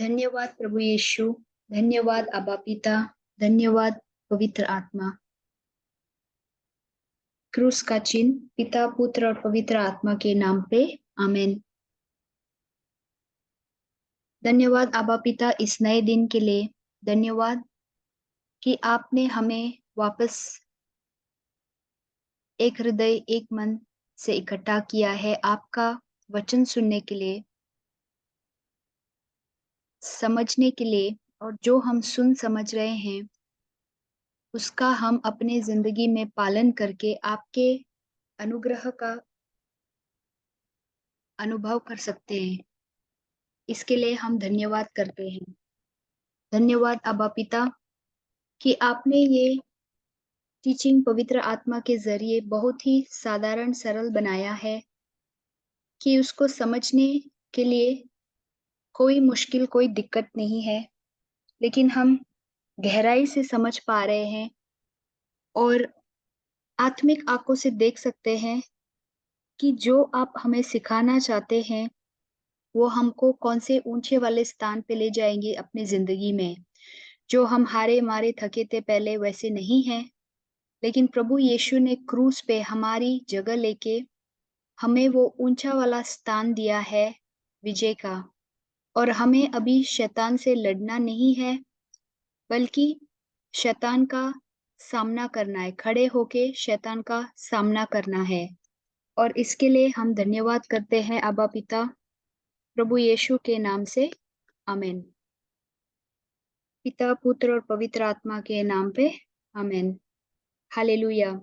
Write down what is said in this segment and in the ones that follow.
धन्यवाद प्रभु यीशु, धन्यवाद अब्बा पिता, धन्यवाद पवित्र आत्मा। क्रूस का चिन्ह पिता, पुत्र और पवित्र आत्मा के नाम पे आमीन। धन्यवाद अब्बा पिता इस नए दिन के लिए। धन्यवाद कि आपने हमें वापस एक हृदय, एक मन से इकट्ठा किया है आपका वचन सुनने के लिए, समझने के लिए और जो हम सुन समझ रहे हैं, उसका हम अपने ज़िंदगी में पालन करके आपके अनुग्रह का अनुभव कर सकते हैं। इसके लिए हम धन्यवाद करते हैं। धन्यवाद अब्बा पिता कि आपने ये टीचिंग पवित्र आत्मा के ज़रिए बहुत ही साधारण सरल बनाया है कि उसको समझने के लिए कोई मुश्किल, कोई दिक्कत नहीं है, लेकिन हम गहराई से समझ पा रहे हैं और आत्मिक आँखों से देख सकते हैं कि जो आप हमें सिखाना चाहते हैं, वो हमको कौन से ऊँचे वाले स्थान पे ले जाएँगे अपनी ज़िंदगी में। जो हम हारे-मारे थके थे पहले वैसे नहीं हैं, लेकिन प्रभु यीशु ने क्रूस पे हमारी जगह लेके हमें वो ऊँचा वाला स्थान दिया है विजय का और हमें अभी शैतान से लड़ना नहीं है, बल्कि शैतान का सामना करना है, खड़े होके शैतान का सामना करना है और इसके लिए हम धन्यवाद करते हैं अब्बा पिता, प्रभु यीशु के नाम से, आमीन। पिता, पुत्र और पवित्र आत्मा के नाम पे, आमीन। हालेलुया।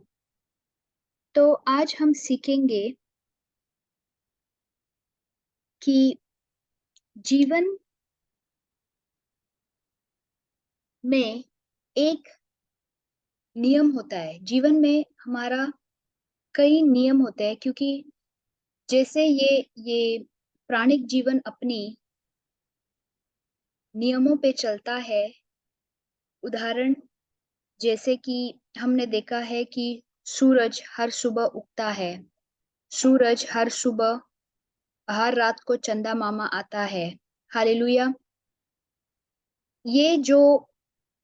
तो आज हम सीखेंगे कि जीवन में एक नियम होता है। जीवन में हमारा कई नियम होते हैं क्योंकि जैसे ये प्राणिक जीवन अपनी नियमों पे चलता है, उदाहरण जैसे कि हमने देखा है कि सूरज हर सुबह उगता है, सूरज हर सुबह हर रात को चंदा मामा आता है। हालेलुया। ये जो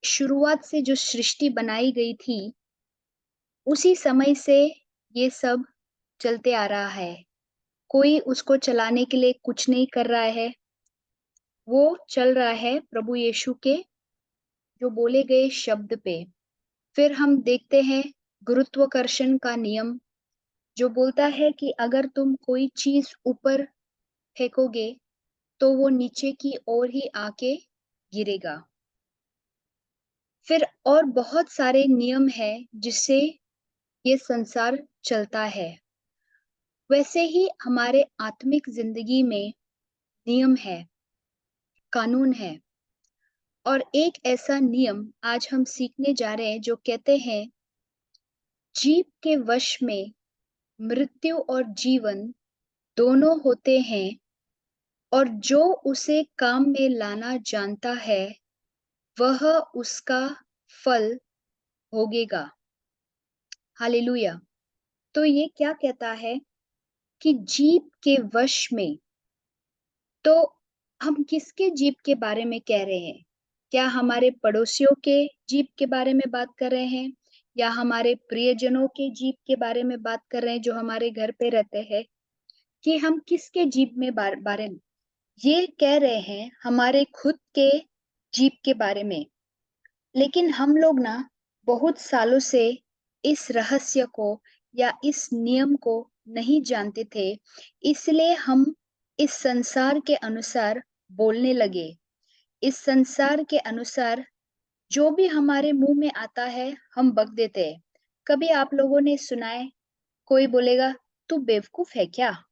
शुरुआत से जो सृष्टि बनाई गई थी, उसी समय से ये सब चलते आ रहा है। कोई उसको चलाने के लिए कुछ नहीं कर रहा है, वो चल रहा है प्रभु यीशु के जो बोले गए शब्द पे। फिर हम देखते हैं गुरुत्वाकर्षण का नियम जो बोलता है कि अगर तुम कोई चीज़ ऊपर फेंकोगे, तो वो नीचे की ओर ही आके गिरेगा। फिर और बहुत सारे नियम हैं जिससे ये संसार चलता है। वैसे ही हमारे आत्मिक ज़िंदगी में नियम है, कानून है और एक ऐसा नियम आज हम सीखने जा रहे हैं जो कहते हैं, जीव के वश में मृत्यु और जीवन दोनों होते हैं और जो उसे काम में लाना जानता है, वह उसका फल भोगेगा। हालेलुया। तो ये क्या कहता है कि जीव के वश में, तो हम किसके जीव के बारे में कह रहे हैं? क्या हमारे पड़ोसियों के जीव के बारे में बात कर रहे हैं या हमारे प्रियजनों के जीव के बारे में बात कर रहे हैं जो हमारे घर पे रहते हैं? कि हम किसके जीव में बारे में ये कह रहे हैं हमारे खुद के जीव के बारे में। लेकिन हम लोग ना बहुत सालों से इस रहस्य को या इस नियम को नहीं जानते थे, इसलिए हम इस संसार के अनुसार बोलने लगे। इस संसार के अनुसार जो भी हमारे मुँह में आता है, हम बक देते हैं। कभी आप लोगों ने सुना है, कोई बोलेगा, "तू बेवकूफ़ है क्या?"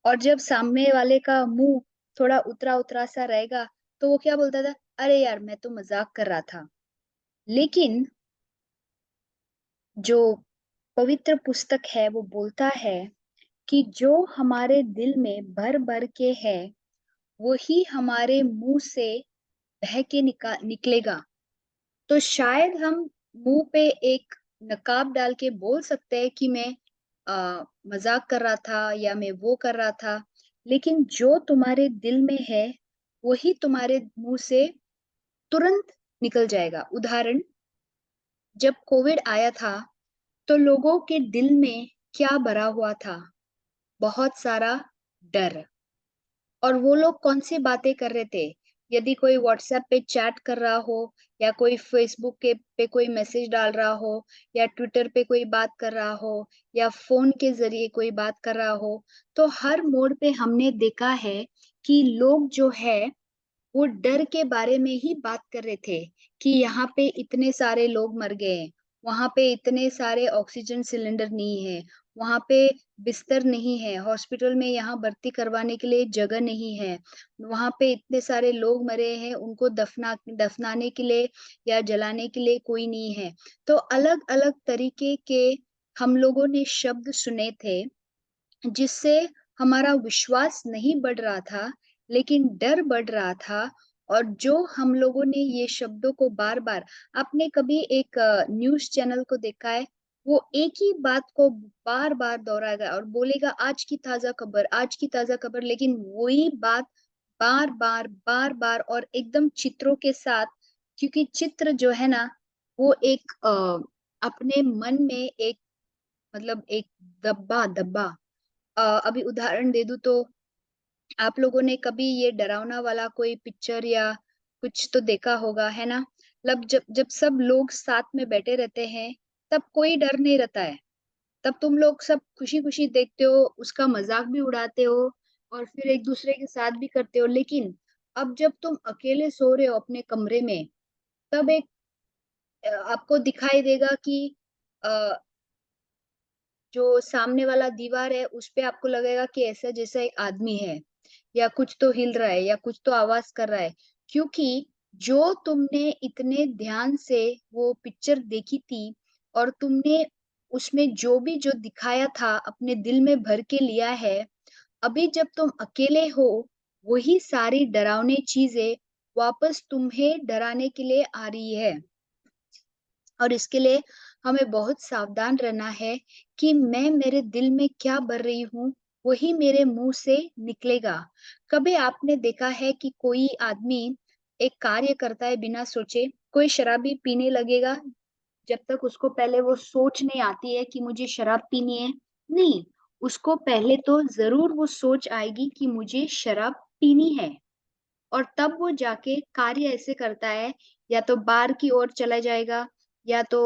और जब सामने वाले का मुँह थोड़ा उतरा-उतरा सा रहेगा, तो वो क्या बोलता था, "अरे यार, मैं तो मज़ाक कर रहा था।" लेकिन जो पवित्र पुस्तक है, वो बोलता है कि जो हमारे दिल में भर-भर के है, वही हमारे मुँह से बह के निकलेगा। तो शायद हम मुँह पे एक नकाब डाल के बोल सकते हैं कि मैं मज़ाक कर रहा था या मैं वो कर रहा था, लेकिन जो तुम्हारे दिल में है, वही तुम्हारे मुँह से तुरंत निकल जाएगा। उदाहरण, जब कोविड आया था, तो लोगों के दिल में क्या भरा हुआ था? बहुत सारा डर। और वो लोग कौन-सी बातें कर रहे थे? यदि कोई व्हाट्सएप पे चैट कर रहा हो या कोई फ़ेसबुक के पे कोई मैसेज डाल रहा हो या ट्विटर पे कोई बात कर रहा हो या फ़ोन के ज़रिए कोई बात कर रहा हो, तो हर मोड़ पे हमने देखा है कि लोग जो है वो डर के बारे में ही बात कर रहे थे कि यहाँ पे इतने सारे लोग मर गए, वहाँ पे इतने सारे ऑक्सीजन सिलेंडर नहीं है, वहाँ पे बिस्तर नहीं है, हॉस्पिटल में यहाँ भर्ती करवाने के लिए जगह नहीं है, वहाँ पे इतने सारे लोग मरे हैं, उनको दफनाने के लिए या जलाने के लिए कोई नहीं है। तो अलग-अलग तरीके के हम लोगों ने शब्द सुने थे जिससे हमारा विश्वास नहीं बढ़ रहा था, लेकिन डर बढ़ रहा था। और जो हम लोगों ने ये शब्दों को बार-बार, आपने कभी एक न्यूज़ चैनल को देखा है? वो एक ही बात को बार-बार दोहराएगा और बोलेगा आज की ताज़ा खबर, आज की ताज़ा खबर, लेकिन वही बात बार-बार, बार-बार और एकदम चित्रों के साथ, क्योंकि चित्र जो है ना, वो एक अपने मन में एक, मतलब एक दब्बा दब्बा अभी उदाहरण दे दूँ तो आप लोगों ने कभी ये डरावना वाला कोई पिक्चर या कुछ तो देखा होगा, है ना? जब जब सब लोग साथ में बैठे रहते हैं, तब कोई डर नहीं रहता है। तब तुम लोग सब खुशी-खुशी देखते हो, उसका मज़ाक भी उड़ाते हो और फिर एक-दूसरे के साथ भी करते हो। लेकिन अब जब तुम अकेले सो रहे हो अपने कमरे में, तब एक आपको दिखाई देगा कि अ जो सामने वाला दीवार है, उसपे आपको लगेगा कि ऐसा जैसा एक आदमी है या कुछ तो हिल रहा है या कुछ तो आवाज़ कर रहा है। क्योंकि जो तुमने इतने ध्यान से वो पिक्चर देखी थी और तुमने उसमें जो दिखाया था अपने दिल में भर के लिया है, अभी जब तुम अकेले हो, वही सारी डरावनी चीज़ें वापस तुम्हें डराने के लिए आ रही है। और इसके लिए हमें बहुत सावधान रहना है कि मैं मेरे दिल में क्या भर रही हूँ, वही मेरे मुँह से निकलेगा। कभी आपने देखा है कि कोई आदमी एक कार्य करता है बिना सोचे, कोई शराबी पीने लगेगा, जब तक उसको पहले वो सोच नहीं आती है कि मुझे शराब पीनी है, नहीं, उसको पहले तो ज़रूर वो सोच आएगी कि मुझे शराब पीनी है और तब वो जाके कार्य ऐसे करता है, या तो बार की ओर चला जाएगा या तो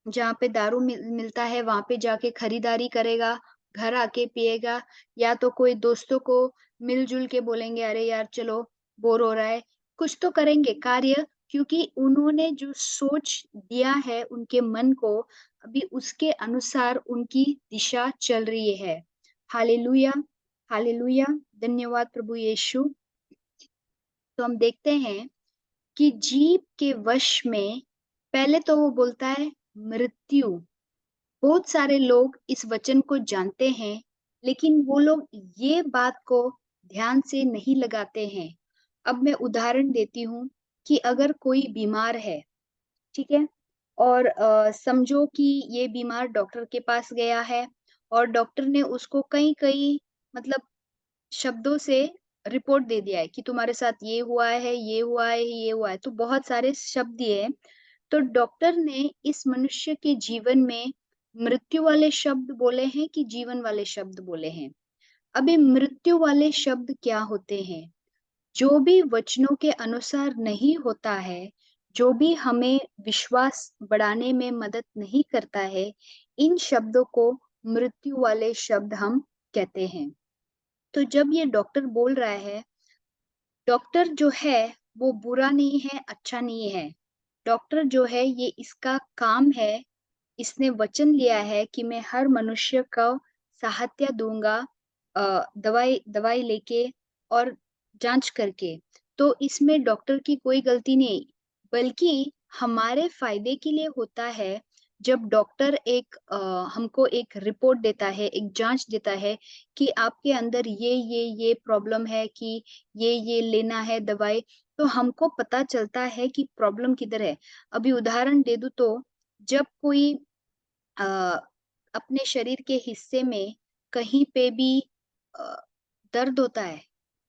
जहाँ पे दारू मिलता है वहाँ पे जाके खरीदारी करेगा, घर आके पिएगा, या तो कोई दोस्तों को मिल-जुल के बोलेंगे अरे यार चलो बोर हो रहा है। कुछ तो करेंगे कार्य, क्योंकि उन्होंने जो सोच दिया है उनके मन को, अभी उसके अनुसार उनकी दिशा चल रही है। हालेलुया! हालेलुया! धन्यवाद प्रभु यीशु। तो हम देखते हैं कि जीभ के वश में पहले तो वो बोलता है मृत्यु। बहुत सारे लोग इस वचन को जानते हैं, लेकिन वो लोग ये बात को ध्यान से नहीं लगाते हैं। अब मैं उदाहरण देती हूँ कि अगर कोई बीमार है, ठीक है? और समझो कि ये बीमार डॉक्टर के पास गया है और डॉक्टर ने उसको कई-कई, मतलब शब्दों से रिपोर्ट दे दिया है कि तुम्हारे साथ ये हुआ है, ये हुआ है, ये हुआ है। तो बहुत सारे शब्द दिए हैं। तो डॉक्टर ने इस मनुष्य के जीवन में मृत्यु वाले शब्द बोले हैं कि जीवन वाले शब्द बोले हैं? अभी मृत्यु वाले शब्द क्या होते हैं? जो भी वचनों के अनुसार नहीं होता है, जो भी हमें विश्वास बढ़ाने में मदद नहीं करता है, इन शब्दों को मृत्यु वाले शब्द हम कहते हैं। तो जब ये डॉक्टर बोल रहा है, डॉक्टर जो है वो बुरा नहीं है, अच्छा नहीं है। डॉक्टर जो है ये इसका काम है, इसने वचन लिया है कि मैं हर मनुष्य को सहायता दूँगा, दवाई दवाई लेके और जाँच करके। तो इसमें डॉक्टर की कोई गलती नहीं, बल्कि हमारे फ़ायदे के लिए होता है। जब डॉक्टर हमको एक रिपोर्ट देता है, एक जाँच देता है कि आपके अंदर ये प्रॉब्लम है, कि ये लेना है दवाई, तो हमको पता चलता है कि प्रॉब्लम किधर है। अभी उदाहरण दे दूँ तो, जब कोई अ, अपने शरीर के हिस्से में कहीं पे भी अ, दर्द होता है,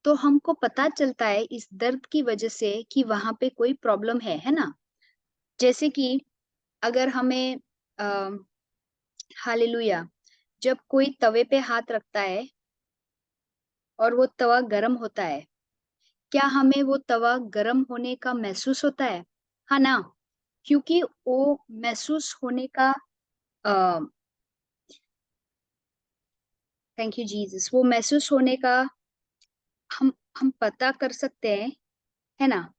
तो हमको पता चलता है इस दर्द की वजह से कि वहाँ पे कोई प्रॉब्लम है ना? जैसे कि अगर हमें अ, हालेलुया जब कोई तवे पे हाथ रखता है और वो तवा गरम होता है, क्या हमें वो तवा गरम होने का महसूस होता है? हाँ ना? क्योंकि वो महसूस होने का अ, थैंक यू जीसस वो महसूस होने का हम पता कर सकते हैं, है ना?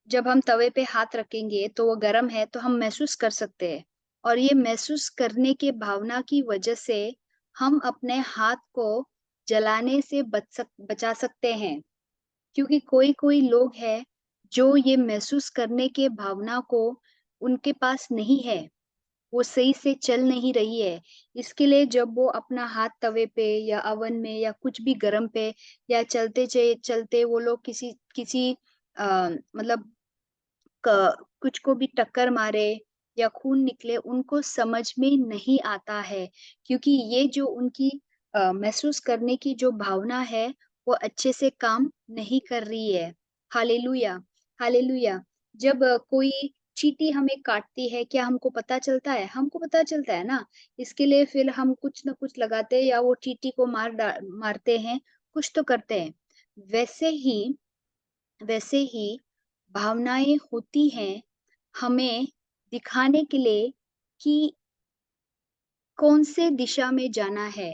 जब हम तवे पे हाथ रखेंगे तो वो गरम है तो हम महसूस कर सकते हैं और ये महसूस करने के भावना की वजह से हम अपने हाथ को जलाने से बचा सकते हैं क्योंकि कोई-कोई लोग हैं जो ये महसूस करने के भावना को उनके पास नहीं है, वो सही से चल नहीं रही है। इसके लिए जब वो अपना हाथ तवे पे या ओवन में या कुछ भी गरम पे या चलते वो लोग किसी किसी मतलब क कुछ को भी टक्कर मारे या खून निकले, उनको समझ में नहीं आता है, क्योंकि ये जो उनकी महसूस करने की जो भावना है, वो अच्छे से काम नहीं कर रही है। Hallelujah, hallelujah. जब कोई चींटी हमें काटती है, क्या हमको पता चलता है? हमको पता चलता है ना, इसके लिए फिर हम कुछ न कुछ लगाते हैं या वो चींटी को मारते हैं, कुछ तो करते हैं। वैसे ही वैसे ही भावनाएँ होती हैं, हमें दिखाने के लिए कि कौन से दिशा में जाना है।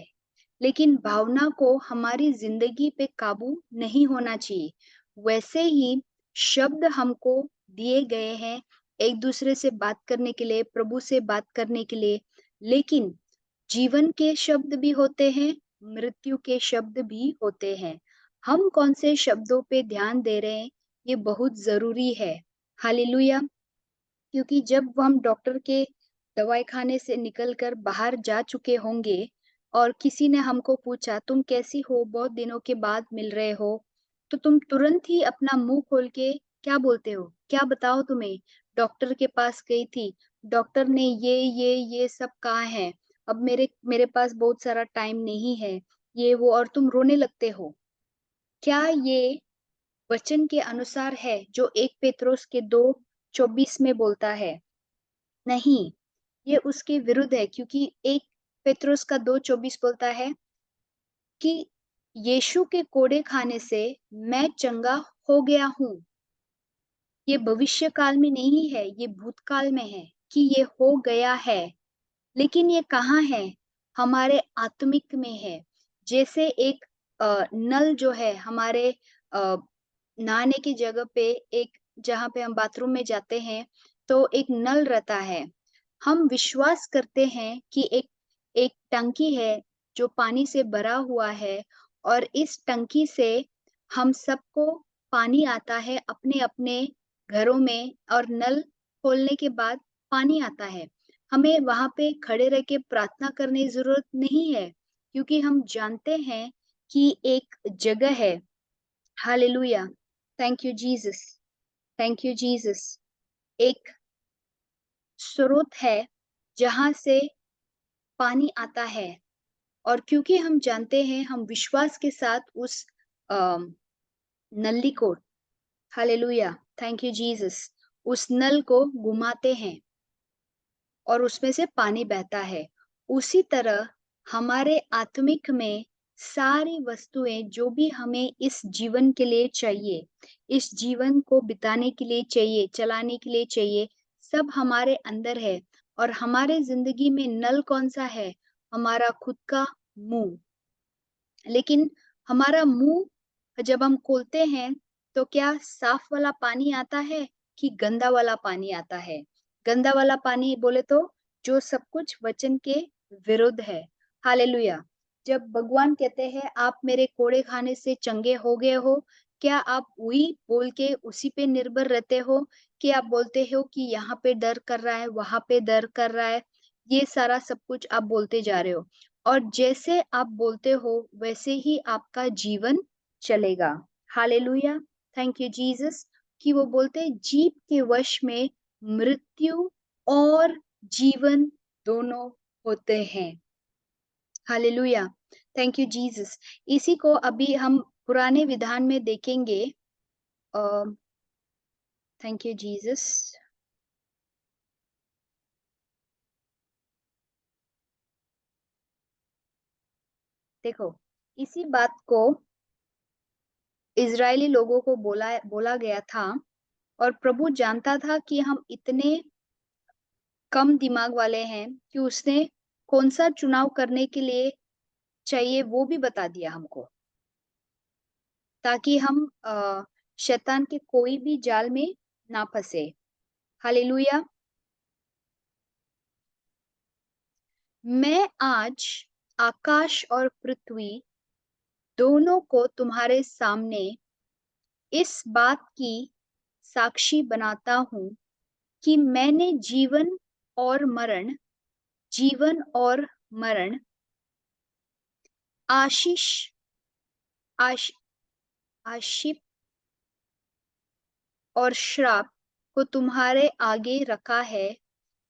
लेकिन भावना को हमारी ज़िंदगी पे काबू नहीं होना चाहिए। वैसे ही शब्द हमको दिए गए हैं एक-दूसरे से बात करने के लिए, प्रभु से बात करने के लिए, लेकिन जीवन के शब्द भी होते हैं, मृत्यु के शब्द भी होते हैं। हम कौन से शब्दों पे ध्यान दे रहे हैं, ये बहुत ज़रूरी है। हालेलुया! क्योंकि जब हम डॉक्टर के दवाई खाने से निकल कर बाहर जा चुके होंगे और किसी ने हमको पूछा, "तुम कैसी हो? बहुत दिनों के बाद मिल रहे हो।" तो तुम तुरंत ही अपना मुँह खोल के क्या बोलते हो? क्या बताओ तुम्हें? डॉक्टर के पास गई थी, डॉक्टर ने ये सब कहा है, अब मेरे मेरे पास बहुत सारा टाइम नहीं है, ये वो और तुम रोने लगते हो। क्या ये वचन के अनुसार है जो 1 पेत्रुस के 2:24 में बोलता है? नहीं, ये उसके विरुद्ध है क्योंकि 1 पेत्रुस का 2:24 बोलता है कि यीशु के कोड़े खाने से मैं चंगा हो गया हूँ। ये भविष्य काल में नहीं है, ये भूतकाल में है कि ये हो गया है। लेकिन ये कहाँ है? हमारे आत्मिक में है। जैसे एक नल जो है हमारे अ, नहाने की जगह पे एक जहाँ पे हम बाथरूम में जाते हैं, तो एक नल रहता है। हम विश्वास करते हैं कि एक एक टंकी है जो पानी से भरा हुआ है और इस टंकी से हम सबको पानी आता है अपने-अपने घरों में और नल खोलने के बाद पानी आता है। हमें वहाँ पे खड़े रह के प्रार्थना करने की ज़रूरत नहीं है, क्योंकि हम जानते हैं कि एक जगह है hallelujah! Thank you Jesus, thank you Jesus. एक स्रोत है, जहाँ से पानी आता है और क्योंकि हम जानते हैं, हम विश्वास के साथ उस अ, नल्ली को हालेलुया! थैंक यू जीसस उस नल को घुमाते हैं और उसमें से पानी बहता है। उसी तरह हमारे आत्मिक में सारी वस्तुएँ जो भी हमें इस जीवन के लिए चाहिए, इस जीवन को बिताने के लिए चाहिए, चलाने के लिए चाहिए, सब हमारे अंदर है और हमारे ज़िंदगी में नल कौन-सा है? हमारा खुद का मुँह। लेकिन हमारा मुँह जब हम खोलते हैं, तो क्या साफ वाला पानी आता है कि गंदा वाला पानी आता है? गंदा वाला पानी बोले तो जो सब कुछ वचन के विरुद्ध है। हालेलुया! जब भगवान कहते हैं, "आप मेरे कोड़े खाने से चंगे हो गए हो", क्या आप वही बोल के उसी पे निर्भर रहते हो कि आप बोलते हो कि यहाँ पे डर कर रहा है, वहाँ पे डर कर रहा है, ये सारा सब कुछ आप बोलते जा रहे हो? और जैसे आप बोलते हो वैसे ही आपका जीवन चलेगा। हालेलुया! थैंक यू जीसस कि वो बोलते हैं जीभ के वश में मृत्यु और जीवन दोनों होते हैं। हालेलुया! Thank you Jesus. इसी को अभी हम पुराने विधान में देखेंगे। अ, थैंक यू जीसस। देखो, इसी बात को इज़राइली लोगों को बोला बोला गया था और प्रभु जानता था कि हम इतने कम दिमाग वाले हैं कि उसने कौन-सा चुनाव करने के लिए चाहिए वो भी बता दिया हमको, ताकि हम शैतान के कोई भी जाल में ना फँसे। हालेलुया! मैं आज आकाश और पृथ्वी दोनों को तुम्हारे सामने इस बात की साक्षी बनाता हूँ कि मैंने जीवन और मरण, आशीष आश आशीष और श्राप को तुम्हारे आगे रखा है,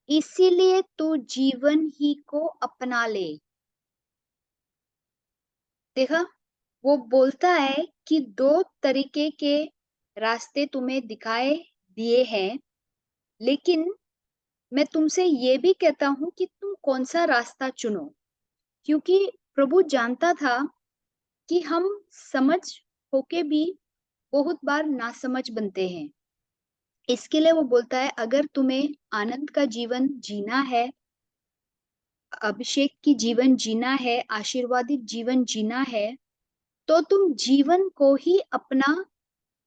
इसीलिए तू जीवन ही को अपना ले। देखा? वो बोलता है कि 2 तरीके के रास्ते तुम्हें दिखाए दिए हैं, लेकिन मैं तुमसे ये भी कहता हूँ कि तुम कौन-सा रास्ता चुनो, क्योंकि प्रभु जानता था कि हम समझ होके भी बहुत बार नासमझ बनते हैं। इसके लिए वो बोलता है, अगर तुम्हें आनंद का जीवन जीना है, अभिषेक की जीवन जीना है, आशीर्वादित जीवन जीना है, तो तुम जीवन को ही अपना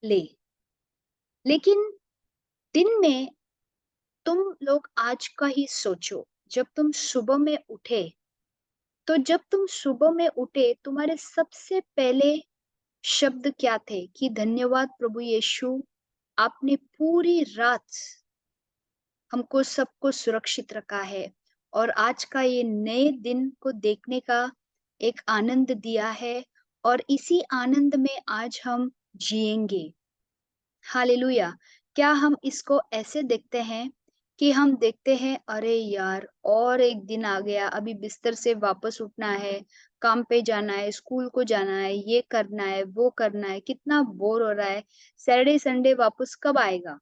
ले। लेकिन दिन में तुम लोग आज का ही सोचो, जब तुम सुबह में उठे, तो जब तुम सुबह में उठे, तुम्हारे सबसे पहले शब्द क्या थे कि धन्यवाद प्रभु यीशु, आपने पूरी रात हमको सबको सुरक्षित रखा है और आज का ये नए दिन को देखने का एक आनंद दिया है और इसी आनंद में आज हम जिएंगे। हालेलुया! क्या हम इसको ऐसे देखते हैं कि हम देखते हैं, अरे यार और एक दिन आ गया, अभी बिस्तर से वापस उठना है, काम पे जाना है, स्कूल को जाना है, ये करना है, वो करना है, कितना बोर हो रहा है, सैटरडे संडे वापस कब आएगा?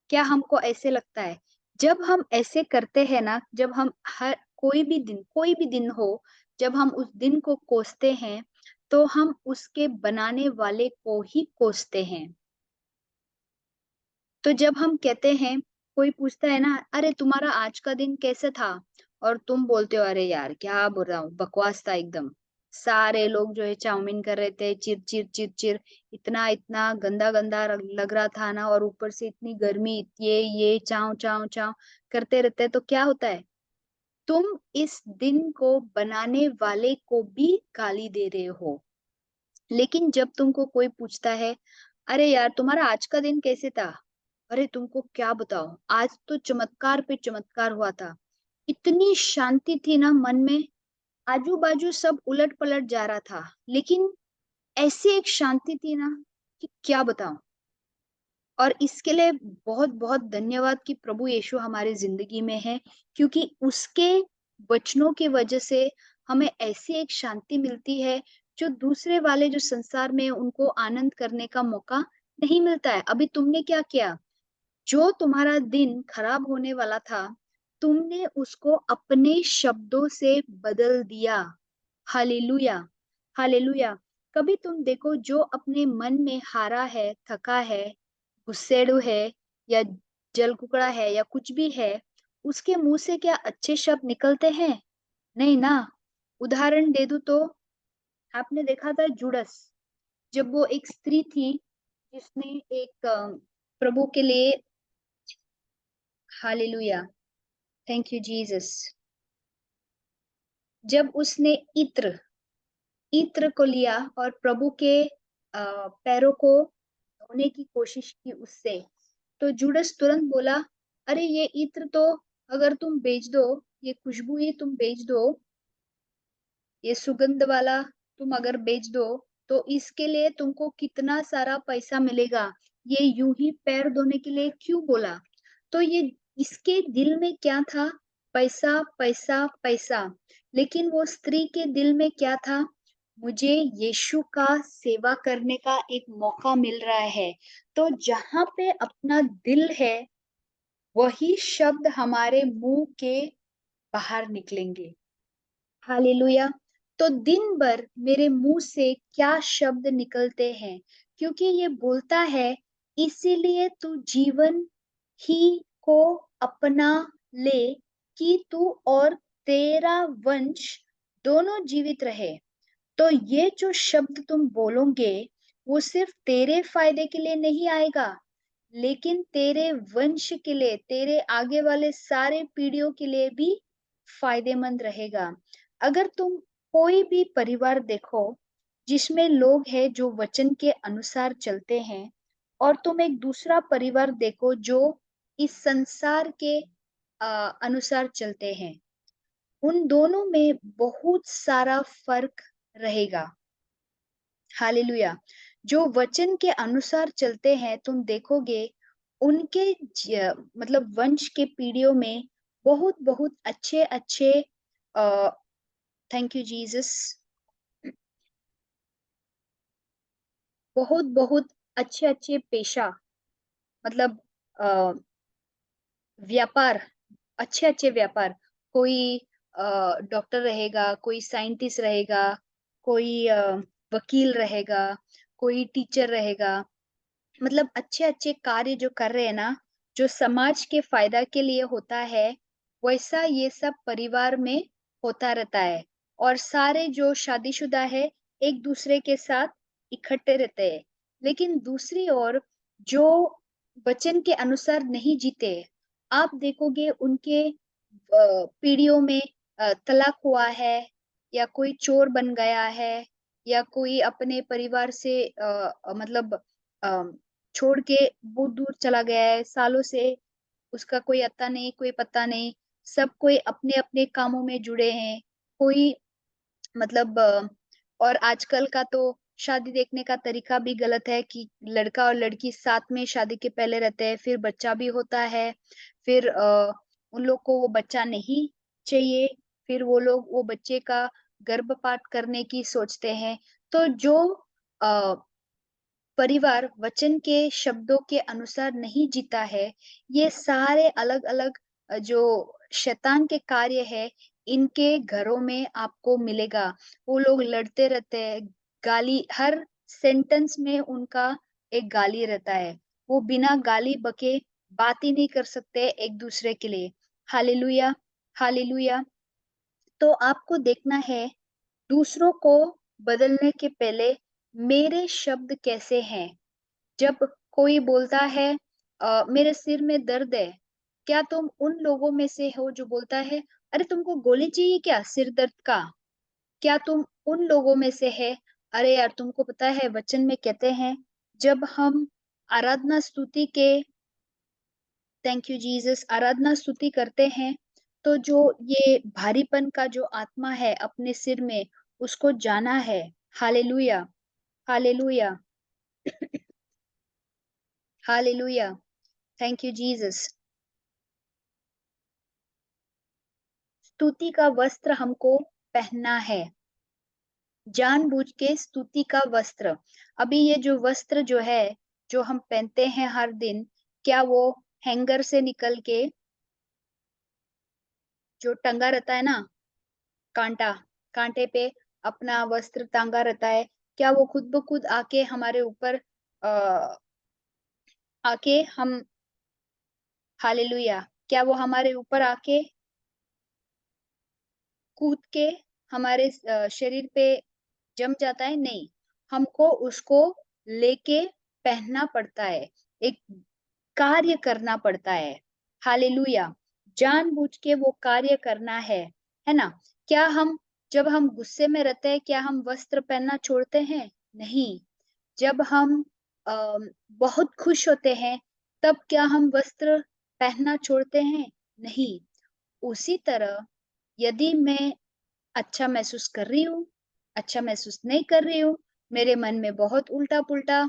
क्या हमको ऐसे लगता है? जब हम ऐसे करते हैं ना, जब हम हर कोई भी दिन हो, जब हम उस दिन को कोसते हैं, तो हम उसके बनाने वाले को ही कोसते हैं। तो जब हम कहते हैं, कोई पूछता है ना, "अरे! तुम्हारा आज का दिन कैसे था?" और तुम बोलते हो, "अरे यार! क्या बोल रहा हूँ, बकवास था एकदम। सारे लोग जो है चाउमीन कर रहे थे, चिर-चिर, चिर-चिर, इतना-इतना गंदा-गंदा लग रहा था ना और ऊपर से इतनी गर्मी, ये चाव, चाव, चाव करते रहते हैं, तो क्या होता है? तुम इस दिन को बनाने वाले को भी गाली दे रहे हो। लेकिन जब तुमको कोई पूछता है, "अरे यार! तुम्हारा आज का दिन कैसे था?" अरे तुमको क्या बताऊँ, आज तो चमत्कार पे चमत्कार हुआ था। इतनी शांति थी ना मन में, आजू-बाजू सब उलट-पलट जा रहा था, लेकिन ऐसी एक शांति थी ना कि क्या बताऊँ। और इसके लिए बहुत-बहुत धन्यवाद कि प्रभु यीशु हमारी ज़िंदगी में है, क्योंकि उसके वचनों की वजह से हमें ऐसी एक शांति मिलती है, जो दूसरे वाले जो संसार में उनको आनंद करने का मौका नहीं मिलता है। अभी तुमने क्या किया? जो तुम्हारा दिन खराब होने वाला था, तुमने उसको अपने शब्दों से बदल दिया। हालेलुया! हालेलुया! कभी तुम देखो जो अपने मन में हारा है, थका है, गुस्सैलू है या जल कुकड़ा है या कुछ भी है, उसके मुँह से क्या अच्छे शब्द निकलते हैं? नहीं ना। उदाहरण दे दूँ तो आपने देखा था जुड़स, जब वो एक स्त्री थी जिसने एक प्रभु के लिए हालेलुया! Thank you Jesus. जब उसने इत्र को लिया और प्रभु के पैरों को धोने की कोशिश की उससे, तो जुड़स तुरंत बोला, "अरे ये इत्र तो अगर तुम बेच दो, ये खुशबू ही तुम बेच दो, ये सुगंध वाला तुम अगर बेच दो, तो इसके लिए तुमको कितना सारा पैसा मिलेगा। ये यूँ ही पैर धोने के लिए क्यों बोला?" तो ये इसके दिल में क्या था? पैसा, पैसा, पैसा। लेकिन वो स्त्री के दिल में क्या था? मुझे यीशु का सेवा करने का एक मौका मिल रहा है। तो जहाँ पे अपना दिल है, वही शब्द हमारे मुँह के बाहर निकलेंगे। हालेलुया! तो दिन भर मेरे मुँह से क्या शब्द निकलते हैं, क्योंकि ये बोलता है, इसीलिए तू जीवन ही को अपना ले कि तू और तेरा वंश दोनों जीवित रहे। तो ये जो शब्द तुम बोलोगे, वो सिर्फ तेरे फ़ायदे के लिए नहीं आएगा, लेकिन तेरे वंश के लिए, तेरे आगे वाले सारे पीढ़ियों के लिए भी फ़ायदेमंद रहेगा। अगर तुम कोई भी परिवार देखो, जिसमें लोग हैं जो वचन के अनुसार चलते हैं, और तुम एक दूसरा परिवार देखो जो इस संसार के अ, अनुसार चलते हैं, उन दोनों में बहुत सारा फ़र्क रहेगा। हालेलुया! जो वचन के अनुसार चलते हैं, तुम देखोगे उनके मतलब वंश के पीढ़ियों में बहुत-बहुत अच्छे-अच्छे अ, थैंक यू जीसस, बहुत-बहुत अच्छे-अच्छे पेशा, मतलब अ, व्यापार, अच्छे-अच्छे व्यापार, कोई डॉक्टर रहेगा, कोई साइंटिस्ट रहेगा, कोई वकील रहेगा, कोई टीचर रहेगा। मतलब अच्छे-अच्छे कार्य जो कर रहे हैं ना, जो समाज के फ़ायदा के लिए होता है, वैसा ये सब परिवार में होता रहता है। और सारे जो शादीशुदा है, एक-दूसरे के साथ इकट्ठे रहते हैं। लेकिन दूसरी ओर जो वचन के अनुसार नहीं जीते, आप देखोगे उनके पीढ़ियों में तलाक हुआ है, या कोई चोर बन गया है, या कोई अपने परिवार से मतलब अ, छोड़ के बहुत दूर चला गया है, सालों से उसका कोई अता नहीं, कोई पता नहीं, सब कोई अपने-अपने कामों में जुड़े हैं। कोई मतलब और आजकल का तो शादी देखने का तरीका भी गलत है कि लड़का और लड़की साथ में शादी के पहले रहते हैं, फिर बच्चा भी होता है, फिर उन लोग को वो बच्चा नहीं चाहिए, फिर वो लोग वो बच्चे का गर्भपात करने की सोचते हैं। तो जो अ, परिवार वचन के शब्दों के अनुसार नहीं जीता है, ये सारे अलग-अलग जो शैतान के कार्य है, इनके घरों में आपको मिलेगा। वो लोग लड़ते रहते हैं, गाली हर सेंटेंस में उनका एक गाली रहता है। वो बिना गाली बके बात ही नहीं कर सकते एक-दूसरे के लिए। हालेलुया! हालेलुया! तो आपको देखना है, दूसरों को बदलने के पहले मेरे शब्द कैसे हैं? जब कोई बोलता है मेरे सिर में दर्द है, क्या तुम उन लोगों में से हो जो बोलता है, अरे तुमको गोली चाहिए क्या सिर दर्द का? क्या तुम उन लोगों में से है, अरे यार तुमको पता है वचन में कहते हैं, जब हम आराधना स्तुति के थैंक यू जीसस आराधना स्तुति करते हैं, तो जो ये भारीपन का जो आत्मा है अपने सिर में, उसको जाना है। Hallelujah! Hallelujah! Hallelujah! Thank you Jesus. स्तुति का वस्त्र हमको पहनना है, जानबूझ के स्तुति का वस्त्र। अभी ये जो वस्त्र जो है, जो हम पहनते हैं हर दिन, क्या वो हैंगर से निकल के जो टंगा रहता है ना, काँटा, काँटे पे अपना वस्त्र टाँगा रहता है, क्या वो खुद ब खुद आके हमारे ऊपर अ, आके हम हालेलुया! क्या वो हमारे ऊपर आके कूद के हमारे शरीर पे जम जाता है? नहीं, हमको उसको लेके पहनना पड़ता है, एक कार्य करना पड़ता है। हालेलुया! जानबूझ के वो कार्य करना है ना? क्या हम जब हम गुस्से में रहते हैं, क्या हम वस्त्र पहनना छोड़ते हैं? नहीं। जब हम अ, बहुत खुश होते हैं, तब क्या हम वस्त्र पहनना छोड़ते हैं? नहीं। उसी तरह यदि मैं अच्छा महसूस कर रही हूँ, अच्छा महसूस नहीं कर रही हूँ, मेरे मन में बहुत उल्टा-पुल्टा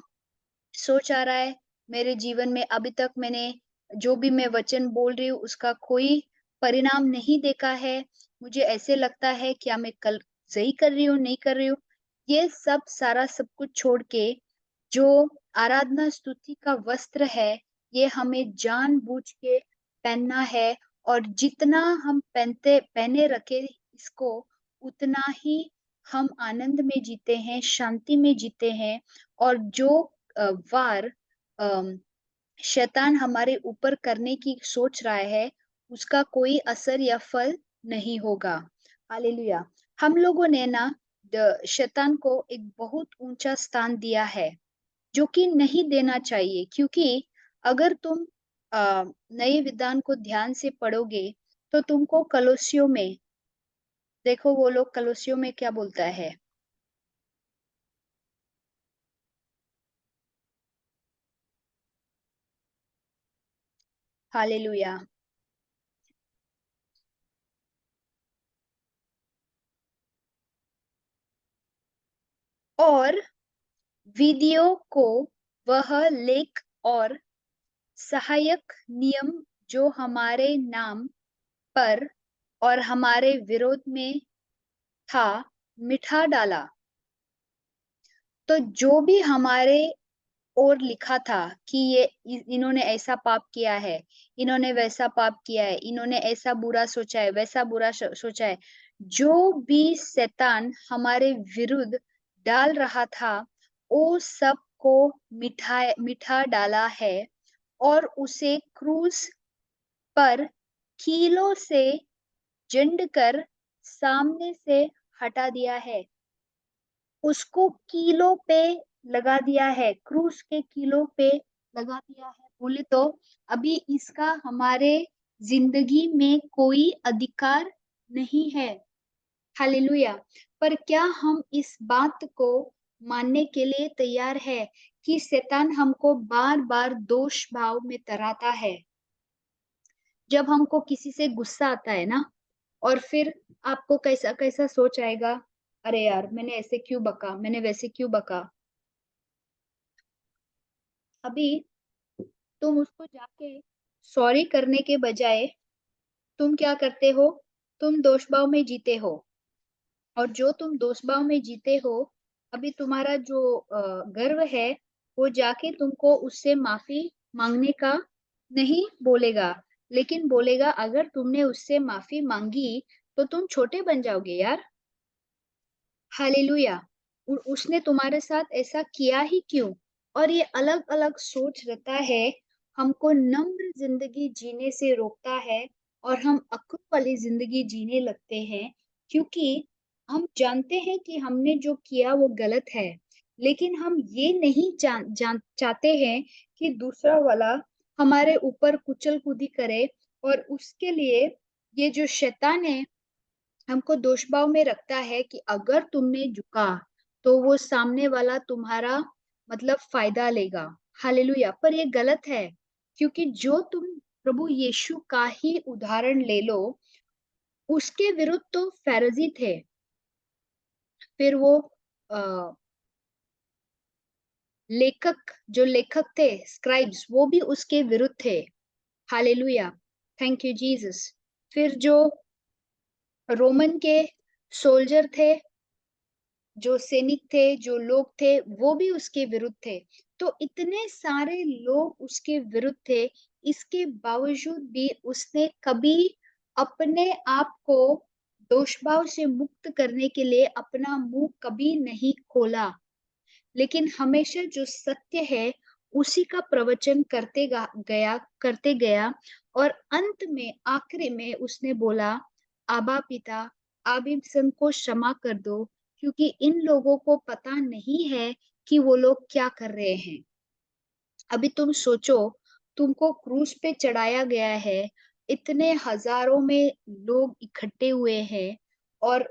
सोच आ रहा है, मेरे जीवन में अभी तक मैंने जो भी मैं वचन बोल रही हूँ उसका कोई परिणाम नहीं देखा है, मुझे ऐसे लगता है क्या मैं कल सही कर रही हूँ, नहीं कर रही हूँ। ये सब सारा सब कुछ छोड़ के जो आराधना स्तुति का वस्त्र है, ये हमें जानबूझ के पहनना है और जितना हम पहने रखे इसको, उतना ही हम आनंद में जीते हैं, शांति में जीते हैं और जो वार अम, शैतान हमारे ऊपर करने की सोच रहा है, उसका कोई असर या फल नहीं होगा। हालेलुया! हम लोगों ने ना शैतान को एक बहुत ऊँचा स्थान दिया है, जो कि नहीं देना चाहिए क्योंकि अगर तुम नए विधान को ध्यान से पढ़ोगे, तो तुमको कलोसियों में देखो वो लोग कलोसियों में क्या बोलता है? हालेलुया! और विधियों को वह लेख और सहायक नियम जो हमारे नाम पर और हमारे विरोध में था, मिटा डाला। तो जो भी हमारे ओर लिखा था कि ये इन्होंने ऐसा पाप किया है, इन्होंने वैसा पाप किया है, इन्होंने ऐसा बुरा सोचा है, वैसा बुरा सोचा है। जो भी शैतान हमारे विरुद्ध डाल रहा था, वो सबको मिठा डाला है और उसे क्रूस पर कीलों से जंड कर सामने से हटा दिया है। उसको कीलों पे लगा दिया है, क्रूस के कीलों पे लगा दिया है। बोले तो अभी इसका हमारे ज़िंदगी में कोई अधिकार नहीं है। हालेलुया! पर क्या हम इस बात को मानने के लिए तैयार है कि शैतान हमको बार-बार दोष भाव में कराता है? जब हमको किसी से गुस्सा आता है ना और फिर आपको कैसा-कैसा सोच आएगा, अरे यार! मैंने ऐसे क्यों बका, मैंने वैसे क्यों बका? अभी तुम उसको जाके सॉरी करने के बजाय तुम क्या करते हो? तुम दोषभाव में जीते हो और जो तुम दोषभाव में जीते हो, अभी तुम्हारा जो गर्व है, वो जाके तुमको उससे माफ़ी माँगने का नहीं बोलेगा, लेकिन बोलेगा अगर तुमने उससे माफ़ी माँगी, तो तुम छोटे बन जाओगे यार। हालेलुया! उसने तुम्हारे साथ ऐसा किया ही क्यों? और ये अलग-अलग सोच रहता है, हमको नम्र ज़िंदगी जीने से रोकता है और हम अक्ल वाली ज़िंदगी जीने लगते हैं, क्योंकि हम जानते हैं कि हमने जो किया वो गलत है, लेकिन हम ये नहीं जान जान चाहते हैं कि दूसरा वाला हमारे ऊपर कुचल-कुदी करे और उसके लिए ये जो शैतान है हमको दोषभाव में रखता है कि अगर तुमने झुका, तो वो सामने वाला तुम्हारा मतलब फ़ायदा लेगा। हालेलुया! पर ये गलत है, क्योंकि जो तुम प्रभु यीशु का ही उदाहरण ले लो, उसके विरुद्ध तो फ़ारिसी थे, फिर वो अ, जो लेखक थे, स्क्राइब्स वो भी उसके विरुद्ध थे। हालेलुया! Thank you Jesus. फिर जो रोमन के सोल्जर थे जो सैनिक थे, जो लोग थे, वो भी उसके विरुद्ध थे। तो इतने सारे लोग उसके विरुद्ध थे, इसके बावजूद भी उसने कभी अपने आप को दोषभाव से मुक्त करने के लिए अपना मुँह कभी नहीं खोला। लेकिन हमेशा जो सत्य है, उसी का प्रवचन करते गया और अंत में आखिरी में उसने बोला, "आबा पिता, आप इन सबको क्षमा कर दो, क्योंकि इन लोगों को पता नहीं है कि वो लोग क्या कर रहे हैं।" अभी तुम सोचो, तुमको क्रूस पे चढ़ाया गया है, इतने हज़ारों में लोग इकट्ठे हुए हैं और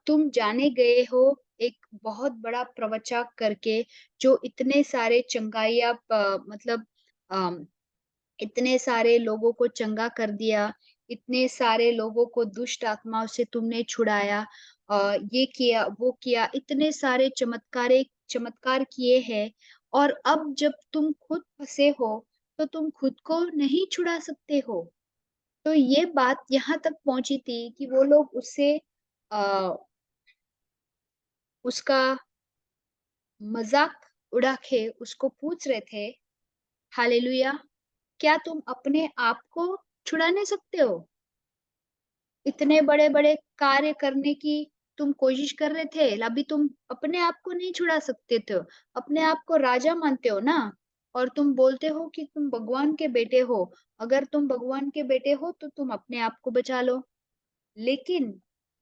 तुम जाने गए हो एक बहुत बड़ा प्रवचन करके, जो इतने सारे चंगाइयाँ मतलब अम, इतने सारे लोगों को चंगा कर दिया, इतने सारे लोगों को दुष्ट आत्माओं से तुमने छुड़ाया ये किया, वो किया, इतने सारे चमत्कार किए हैं और अब जब तुम खुद फँसे हो, तो तुम खुद को नहीं छुड़ा सकते हो। तो ये बात यहाँ तक पहुँची थी कि वो लोग उससे अ, उसका मज़ाक उड़ा के उसको पूछ रहे थे, हालेलुया! क्या तुम अपने आप को छुड़ा नहीं सकते हो? इतने बड़े-बड़े कार्य करने की तुम कोशिश कर रहे थे, अभी तुम अपने आप को नहीं छुड़ा सकते थे। अपने आप को राजा मानते हो ना? और तुम बोलते हो कि तुम भगवान के बेटे हो। अगर तुम भगवान के बेटे हो तो तुम अपने आप को बचा लो। लेकिन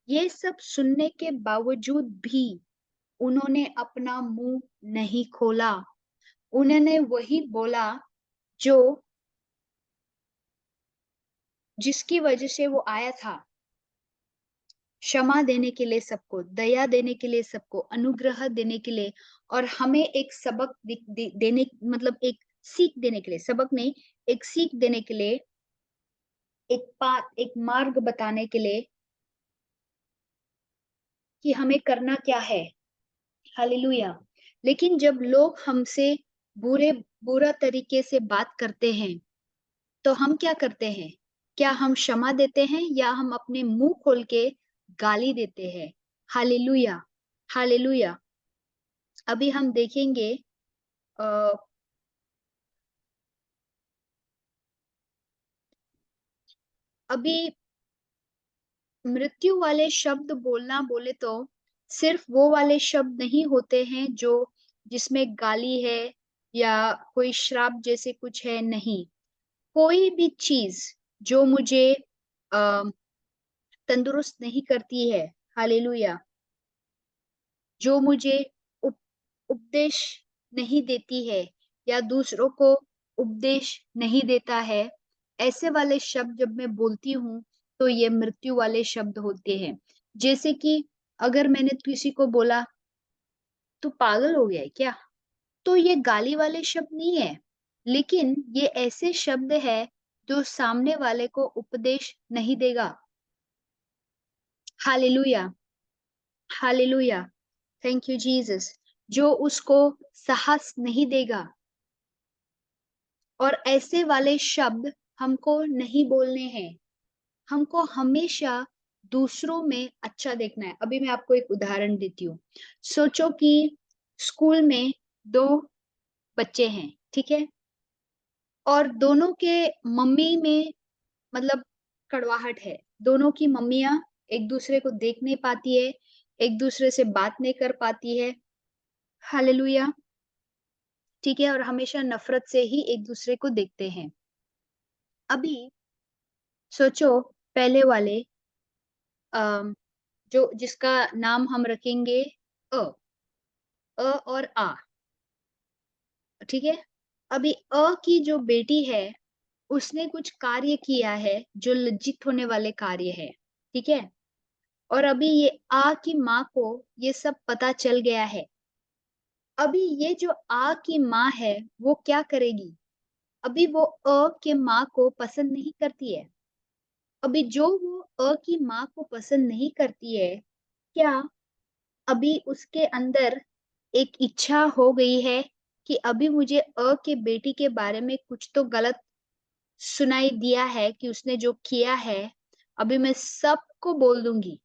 ये सब सुनने के बावजूद भी उन्होंने अपना मुँह नहीं खोला। उन्होंने वही बोला जो जिसकी वजह से वो आया था। क्षमा देने के लिए सबको, दया देने के लिए सबको, अनुग्रह देने के लिए और हमें एक सबक देने मतलब एक सीख देने के लिए, सबक नहीं, एक सीख देने के लिए, एक मार्ग बताने के लिए कि हमें करना क्या है। हालेलुया! लेकिन जब लोग हमसे बुरा तरीके से बात करते हैं, तो हम क्या करते हैं? क्या हम क्षमा देते हैं या हम अपने मुँह खोल के गाली देते हैं? हालेलुया! हालेलुया! अभी हम देखेंगे अ, अभी मृत्यु वाले शब्द बोलना बोले तो सिर्फ वो वाले शब्द नहीं होते हैं जो जिसमें गाली है या कोई श्राप जैसे कुछ है, नहीं। कोई भी चीज़ जो मुझे अ, तंदुरुस्त नहीं करती है, हालेलुया! जो मुझे उप उपदेश नहीं देती है या दूसरों को उपदेश नहीं देता है, ऐसे वाले शब्द जब मैं बोलती हूँ, तो ये मृत्यु वाले शब्द होते हैं। जैसे कि अगर मैंने किसी को बोला, "तू पागल हो गया है क्या?" तो ये गाली वाले शब्द नहीं है, लेकिन ये ऐसे शब्द हैं, जो सामने वाले को उपदेश नहीं देगा। Hallelujah! Hallelujah! Thank you Jesus जो उसको साहस नहीं देगा और ऐसे वाले शब्द हमको नहीं बोलने हैं। हमको हमेशा दूसरों में अच्छा देखना है। अभी मैं आपको एक उदाहरण देती हूँ। सोचो कि स्कूल में 2 बच्चे हैं, ठीक है? और दोनों के मम्मी में मतलब कड़वाहट है। दोनों की मम्मियाँ एक-दूसरे को देख नहीं पाती है, एक-दूसरे से बात नहीं कर पाती है। हालेलुया! ठीक है? और हमेशा नफ़रत से ही एक-दूसरे को देखते हैं। अभी सोचो पहले वाले जो जिसका नाम हम रखेंगे अ, और आ, ठीक है? अभी की जो बेटी है, उसने कुछ कार्य किया है जो लज्जित होने वाले कार्य है, ठीक है? और अभी ये की माँ को ये सब पता चल गया है। अभी ये जो की माँ है, वो क्या करेगी? अभी वो के माँ को पसंद नहीं करती है। अभी जो वो की माँ को पसंद नहीं करती है, क्या अभी उसके अंदर एक इच्छा हो गई है कि अभी मुझे के बेटी के बारे में कुछ तो गलत सुनाई दिया है कि उसने जो किया है, अभी मैं सबको बोल दूँगी।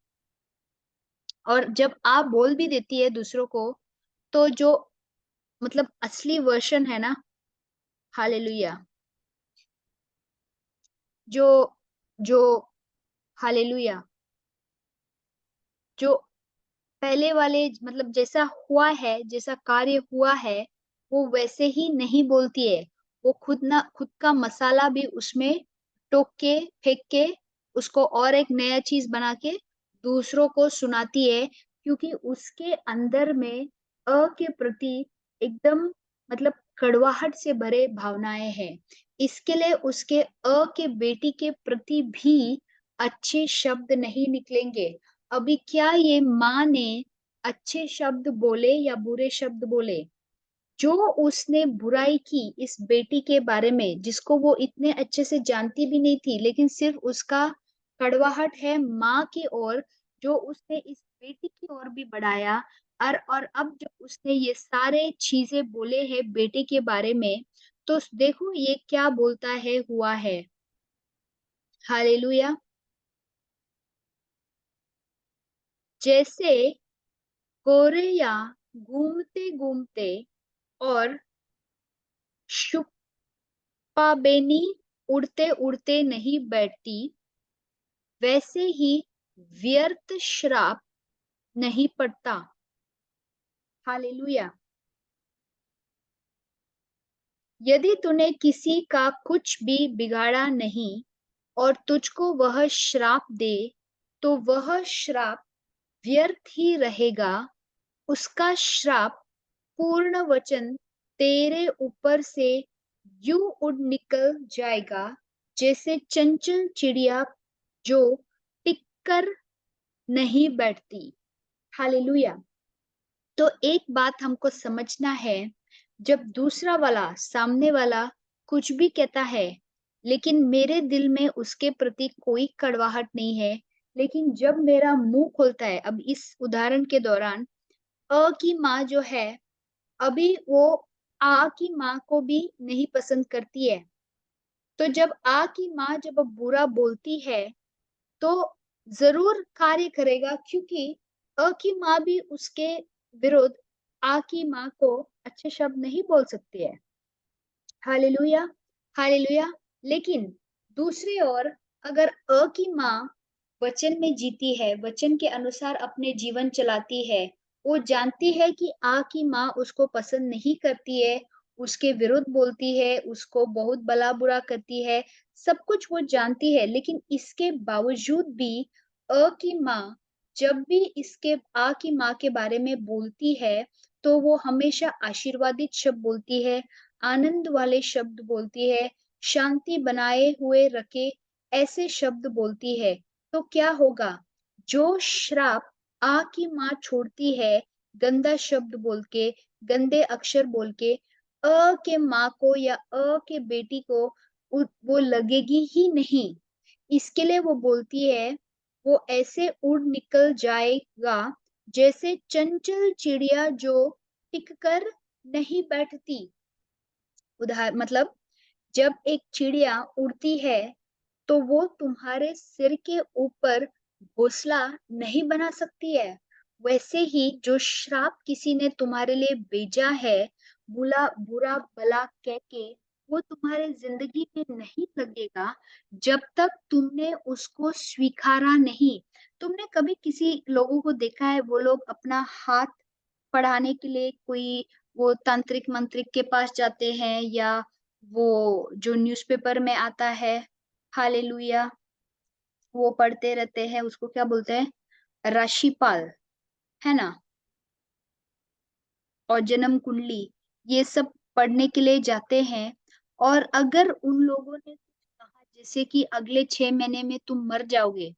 और जब आप बोल भी देती है दूसरों को, तो जो मतलब असली वर्ज़न है ना, हालेलुया! जो जो हालेलुया! जो पहले वाले मतलब जैसा हुआ है, जैसा कार्य हुआ है, वो वैसे ही नहीं बोलती है। वो खुद का मसाला भी उसमें टोक के, फेंक के, उसको और एक नया चीज़ बना के दूसरों को सुनाती है, क्योंकि उसके अंदर में के प्रति एकदम मतलब कड़वाहट से भरे भावनाएँ हैं। इसके लिए उसके के बेटी के प्रति भी अच्छे शब्द नहीं निकलेंगे। अभी क्या ये माँ ने अच्छे शब्द बोले या बुरे शब्द बोले, जो उसने बुराई की इस बेटी के बारे में, जिसको वो इतने अच्छे से जानती भी नहीं थी, लेकिन सिर्फ़ उसका कड़वाहट है माँ की ओर, जो उसने इस बेटी की ओर भी बढ़ाया और अब जब उसने ये सारे चीज़ें बोले हैं बेटे के बारे में, तो देखो ये क्या बोलता है हुआ है। हालेलुया। जैसे गौरैया घूमते-घूमते और शुकपाबेनी उड़ते-उड़ते नहीं बैठती, वैसे ही व्यर्थ श्राप नहीं पड़ता। हालेलुया। यदि तूने किसी का कुछ भी बिगाड़ा नहीं और तुझको वह श्राप दे, तो वह श्राप व्यर्थ ही रहेगा। उसका श्राप पूर्ण वचन तेरे ऊपर से यूं उड़ निकल जाएगा, जैसे चंचल चिड़िया जो टिक कर नहीं बैठती। हालेलुया। तो एक बात हमको समझना है, जब दूसरा वाला, सामने वाला कुछ भी कहता है, लेकिन मेरे दिल में उसके प्रति कोई कड़वाहट नहीं है, लेकिन जब मेरा मुँह खुलता है, अब इस उदाहरण के दौरान की माँ जो है, अभी वो की माँ को भी नहीं पसंद करती है। तो जब की माँ जब बुरा बोलती है, तो ज़रूर कार्य करेगा, क्योंकि की माँ भी उसके विरुद्ध की माँ को अच्छे शब्द नहीं बोल सकती है। Hallelujah, hallelujah. लेकिन दूसरी ओर अगर की माँ वचन में जीती है, वचन के अनुसार अपने जीवन चलाती है, वो जानती है कि की माँ उसको पसंद नहीं करती है, उसके विरुद्ध बोलती है, उसको बहुत भला-बुरा करती है, सब कुछ वो जानती है, लेकिन इसके बावजूद भी की माँ जब भी इसके की माँ के बारे में बोलती है, तो वो हमेशा आशीर्वादित शब्द बोलती है, आनंद वाले शब्द बोलती है, शांति बनाए हुए रखे ऐसे शब्द बोलती है। तो क्या होगा? जो श्राप की माँ छोड़ती है, गंदा शब्द बोल के, गंदे अक्षर बोल के, के माँ को या के बेटी को वो लगेगी ही नहीं। इसके लिए वो बोलती है, वो ऐसे उड़ निकल जाएगा, जैसे चंचल चिड़िया जो टिक कर नहीं बैठती। मतलब जब एक चिड़िया उड़ती है, तो वो तुम्हारे सिर के ऊपर घोंसला नहीं बना सकती है। वैसे ही जो श्राप किसी ने तुम्हारे लिए भेजा है, बुरा भला कह के, वो तुम्हारे जिंदगी में नहीं लगेगा, जब तक तुमने उसको स्वीकारा नहीं। तुमने कभी किसी लोगों को देखा है, वो लोग अपना हाथ पढ़ाने के लिए कोई वो तांत्रिक मंत्रिक के पास जाते हैं, या वो जो न्यूज़पेपर में आता है, हालेलुया, वो पढ़ते रहते हैं, उसको क्या बोलते हैं? राशिफल, है ना? और जन्म कुंडली, ये सब पढ़ने के लिए जाते हैं, और अगर उन लोगों ने कुछ कहा जैसे कि अगले 6 महीने में तुम मर जाओगे।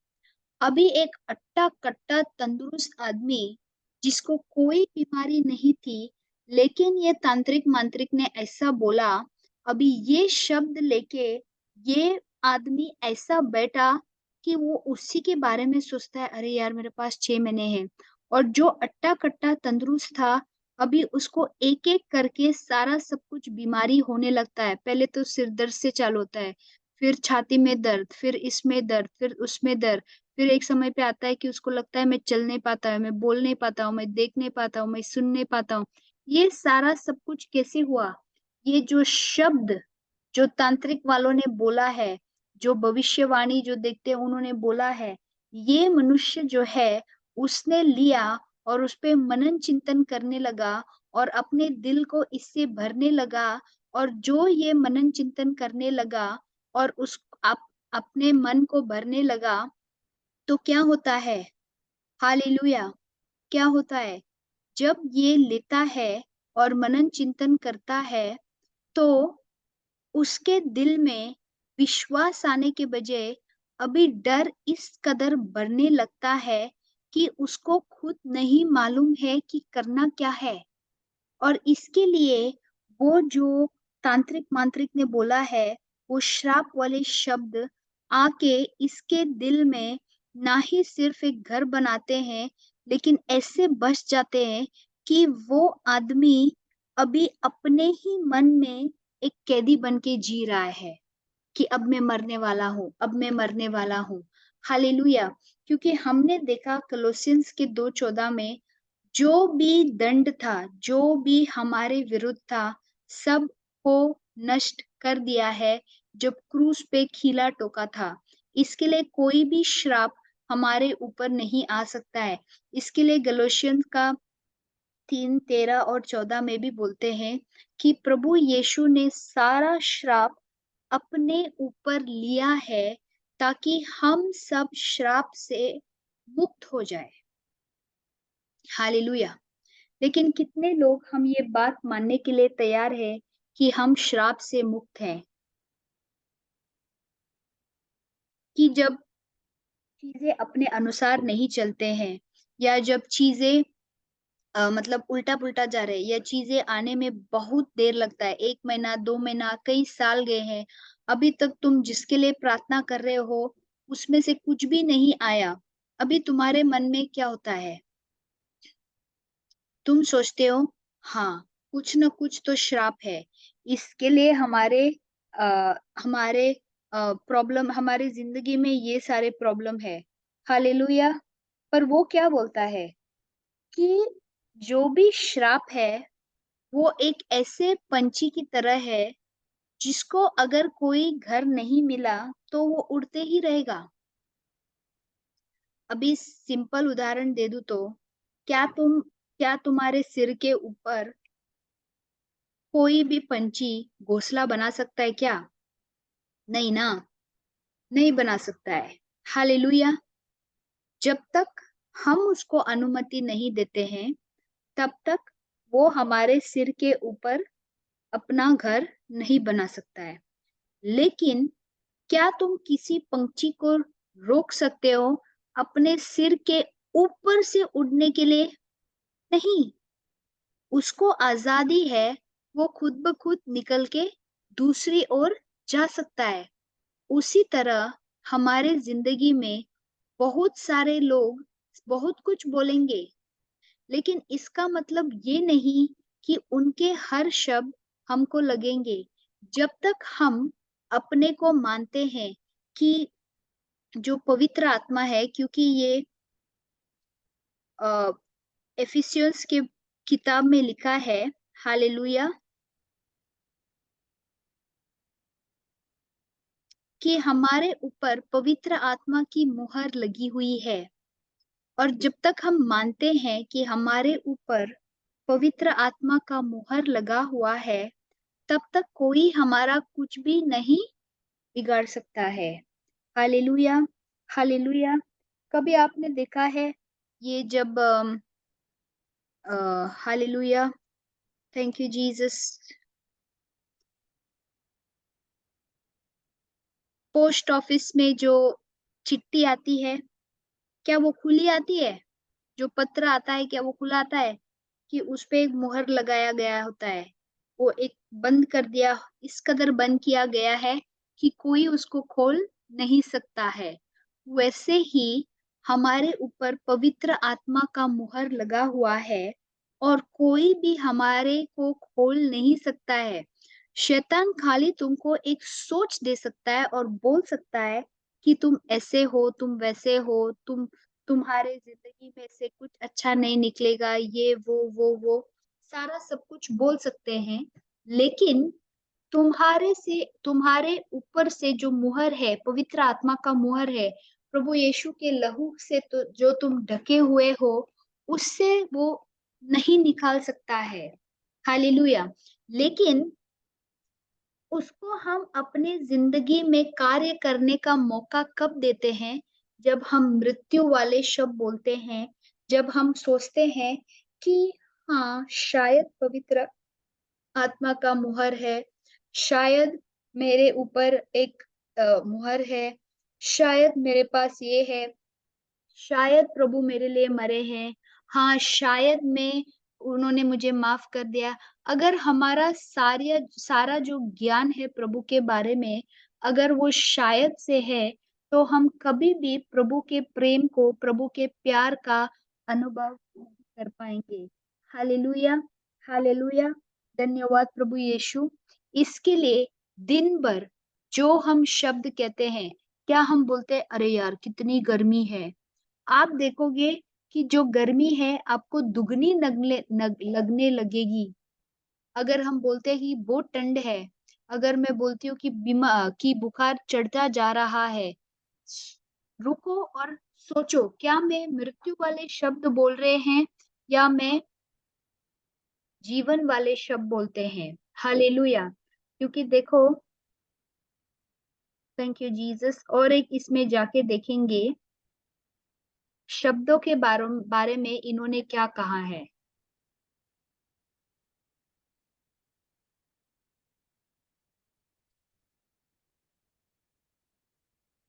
अभी एक अट्टा-कट्टा तंदुरुस्त आदमी, जिसको कोई बीमारी नहीं थी, लेकिन ये तांत्रिक-मांत्रिक ने ऐसा बोला, अभी ये शब्द लेके ये आदमी ऐसा बैठा कि वो उसी के बारे में सोचता है, अरे यार मेरे पास 6 महीने हैं। और जो अट्टा-कट्टा तंदुरुस्त था, अभी उसको एक-एक करके सारा सब कुछ बीमारी होने लगता है। पहले तो सिर दर्द से चालू होता है, फिर छाती में दर्द, फिर इसमें दर्द, फिर उसमें दर्द। फिर एक समय पे आता है कि उसको लगता है मैं चल नहीं पाता है, मैं बोल नहीं पाता हूँ, मैं देख नहीं पाता हूँ, मैं सुन नहीं पाता हूँ। ये सारा सब कुछ कैसे हुआ? ये जो शब्द जो तांत्रिक वालों ने बोला है, जो भविष्यवाणी जो देखते हैं उन्होंने बोला है, ये मनुष्य जो है उसने लिया और उसपे मनन चिंतन करने लगा और अपने दिल को इससे भरने लगा, और जो ये मनन चिंतन करने लगा और उस अपने मन को भरने लगा, तो क्या होता है? हालेलुया! क्या होता है? जब ये लेता है और मनन चिंतन करता है, तो उसके दिल में विश्वास आने के बजाय अभी डर इस कदर बढ़ने लगता है कि उसको खुद नहीं मालूम है कि करना क्या है। और इसके लिए वो जो तांत्रिक-मांत्रिक ने बोला है, वो श्राप वाले शब्द आके इसके दिल में ना ही सिर्फ़ एक घर बनाते हैं, लेकिन ऐसे बस जाते हैं कि वो आदमी अभी अपने ही मन में एक कैदी बन के जी रहा है। कि अब मैं मरने वाला हूँ, अब मैं मरने वाला हूँ। हालेलुया! क्योंकि हमने देखा कोलोसियंस के 2:14 में जो भी दंड था, जो भी हमारे विरुद्ध था, सब को नष्ट कर दिया है, जब क्रूस पे खीला ठोका था। इसके लिए कोई भी श्राप हमारे ऊपर नहीं आ सकता है। इसके लिए गलातियंस का 3, 13 और 14 में भी बोलते हैं कि प्रभु यीशु ने सारा श्राप अपने ऊपर लिया है ताकि हम सब श्राप से मुक्त हो जाए। हालेलुया! लेकिन कितने लोग हम ये बात मानने के लिए तैयार हैं कि हम श्राप से मुक्त हैं, कि जब चीज़ें अपने अनुसार नहीं चलते हैं या जब चीज़ें मतलब उल्टा-पुल्टा जा रहे हैं या चीज़ें आने में बहुत देर लगता है, 1 महीना, 2 महीना, कई साल गए हैं, अभी तक तुम जिसके लिए प्रार्थना कर रहे हो, उसमें से कुछ भी नहीं आया। अभी तुम्हारे मन में क्या होता है? तुम सोचते हो, हाँ, कुछ न कुछ तो श्राप है। इसके लिए हमारे प्रॉब्लम हमारी ज़िंदगी में ये सारे प्रॉब्लम है। हालेलुया! पर वो क्या बोलता है कि जो भी श्राप है, वो एक ऐसे पंछी की तरह है, जिसको अगर कोई घर नहीं मिला, तो वो उड़ते ही रहेगा। अभी सिंपल उदाहरण दे दूँ तो, क्या तुम्हारे सिर के ऊपर कोई भी पंछी घोंसला बना सकता है क्या? नहीं ना, नहीं बना सकता है। हालेलुया! जब तक हम उसको अनुमति नहीं देते हैं, तब तक वो हमारे सिर के ऊपर अपना घर नहीं बना सकता है। लेकिन क्या तुम किसी पंछी को रोक सकते हो अपने सिर के ऊपर से उड़ने के लिए? नहीं, उसको आज़ादी है, वो खुद ब खुद निकल के दूसरी ओर जा सकता है। उसी तरह हमारे ज़िंदगी में बहुत सारे लोग बहुत कुछ बोलेंगे, लेकिन इसका मतलब ये नहीं कि उनके हर शब्द हमको लगेंगे। जब तक हम अपने को मानते हैं कि जो पवित्र आत्मा है, क्योंकि ये अ, एफिसियंस के किताब में लिखा है, हालेलुया, कि हमारे ऊपर पवित्र आत्मा की मुहर लगी हुई है। और जब तक हम मानते हैं कि हमारे ऊपर पवित्र आत्मा का मुहर लगा हुआ है, तब तक कोई हमारा कुछ भी नहीं बिगाड़ सकता है। हालेलुया! हालेलुया! कभी आपने देखा है ये जब hallelujah! Thank you Jesus. Post office में जो चिट्ठी आती है, क्या वो खुली आती है? जो पत्र आता है, क्या वो खुला आता है? कि उसपे एक मुहर लगाया गया होता है। वो एक बंद कर दिया, इस कदर बंद किया गया है कि कोई उसको खोल नहीं सकता है। वैसे ही हमारे ऊपर पवित्र आत्मा का मुहर लगा हुआ है और कोई भी हमारे को खोल नहीं सकता है। शैतान खाली तुमको एक सोच दे सकता है और बोल सकता है कि तुम ऐसे हो, तुम वैसे हो, तुम्हारे ज़िंदगी में से कुछ अच्छा नहीं निकलेगा, ये वो, सारा सब कुछ बोल सकते हैं। लेकिन तुम्हारे ऊपर से जो मुहर है, पवित्र आत्मा का मुहर है, प्रभु यीशु के लहू से तो जो तुम ढके हुए हो, उससे वो नहीं निकाल सकता है। हालेलुया! लेकिन उसको हम अपनी ज़िंदगी में कार्य करने का मौका कब देते हैं? जब हम मृत्यु वाले शब्द बोलते हैं, जब हम सोचते हैं कि हाँ, शायद पवित्र आत्मा का मुहर है, शायद मेरे ऊपर एक मुहर है, शायद मेरे पास ये है, शायद प्रभु मेरे लिए मरे हैं। हाँ, शायद उन्होंने मुझे माफ़ कर दिया। अगर हमारा सारा जो ज्ञान है प्रभु के बारे में, अगर वो शायद से है, तो हम कभी भी प्रभु के प्रेम को, प्रभु के प्यार का अनुभव नहीं कर पाएँगे। हालेलुया! हालेलुया! धन्यवाद प्रभु यीशु। इसके लिए दिन भर जो हम शब्द कहते हैं, क्या हम बोलते हैं अरे यार कितनी गर्मी है। आप देखोगे कि जो गर्मी है आपको दुगनी लगने लगेगी। अगर हम बोलते हैं कि बहुत ठंड है, अगर मैं बोलती हूँ कि कि बुखार चढ़ता जा रहा है, रुको और सोचो क्या मैं मृत्यु वाले शब्द बोल रहे हैं या मैं जीवन वाले शब्द बोलते हैं। हालेलुया। क्योंकि देखो, थैंक यू जीसस, और एक इसमें जाके देखेंगे शब्दों के बारे में इन्होंने क्या कहा है।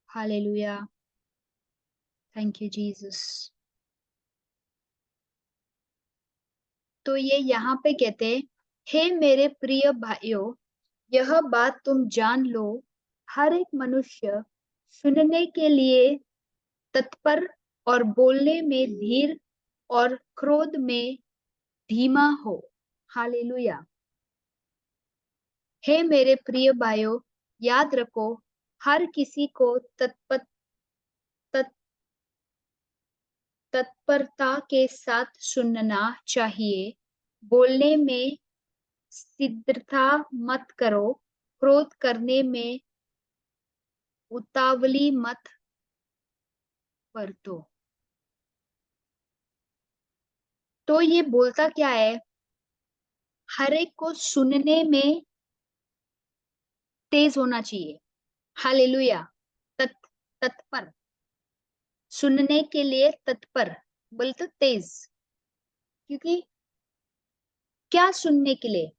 हालेलुया। Thank you Jesus. तो ये यहाँ पे कहते हैं, हे मेरे प्रिय भाइयों, यह बात तुम जान लो, हर एक मनुष्य सुनने के लिए तत्पर और बोलने में धीर और क्रोध में धीमा हो। हालेलुया। हे मेरे प्रिय भाइयों, याद रखो, हर किसी को तत्परता के साथ सुनना चाहिए। बोलने में शीघ्रता मत करो, क्रोध करने में उतावली मत बरतो। तो ये बोलता क्या है? हर एक को सुनने में तेज होना चाहिए। हालेलुया। तत्पर, सुनने के लिए तत्पर, बोलते तेज। क्योंकि क्या सुनने के लिए?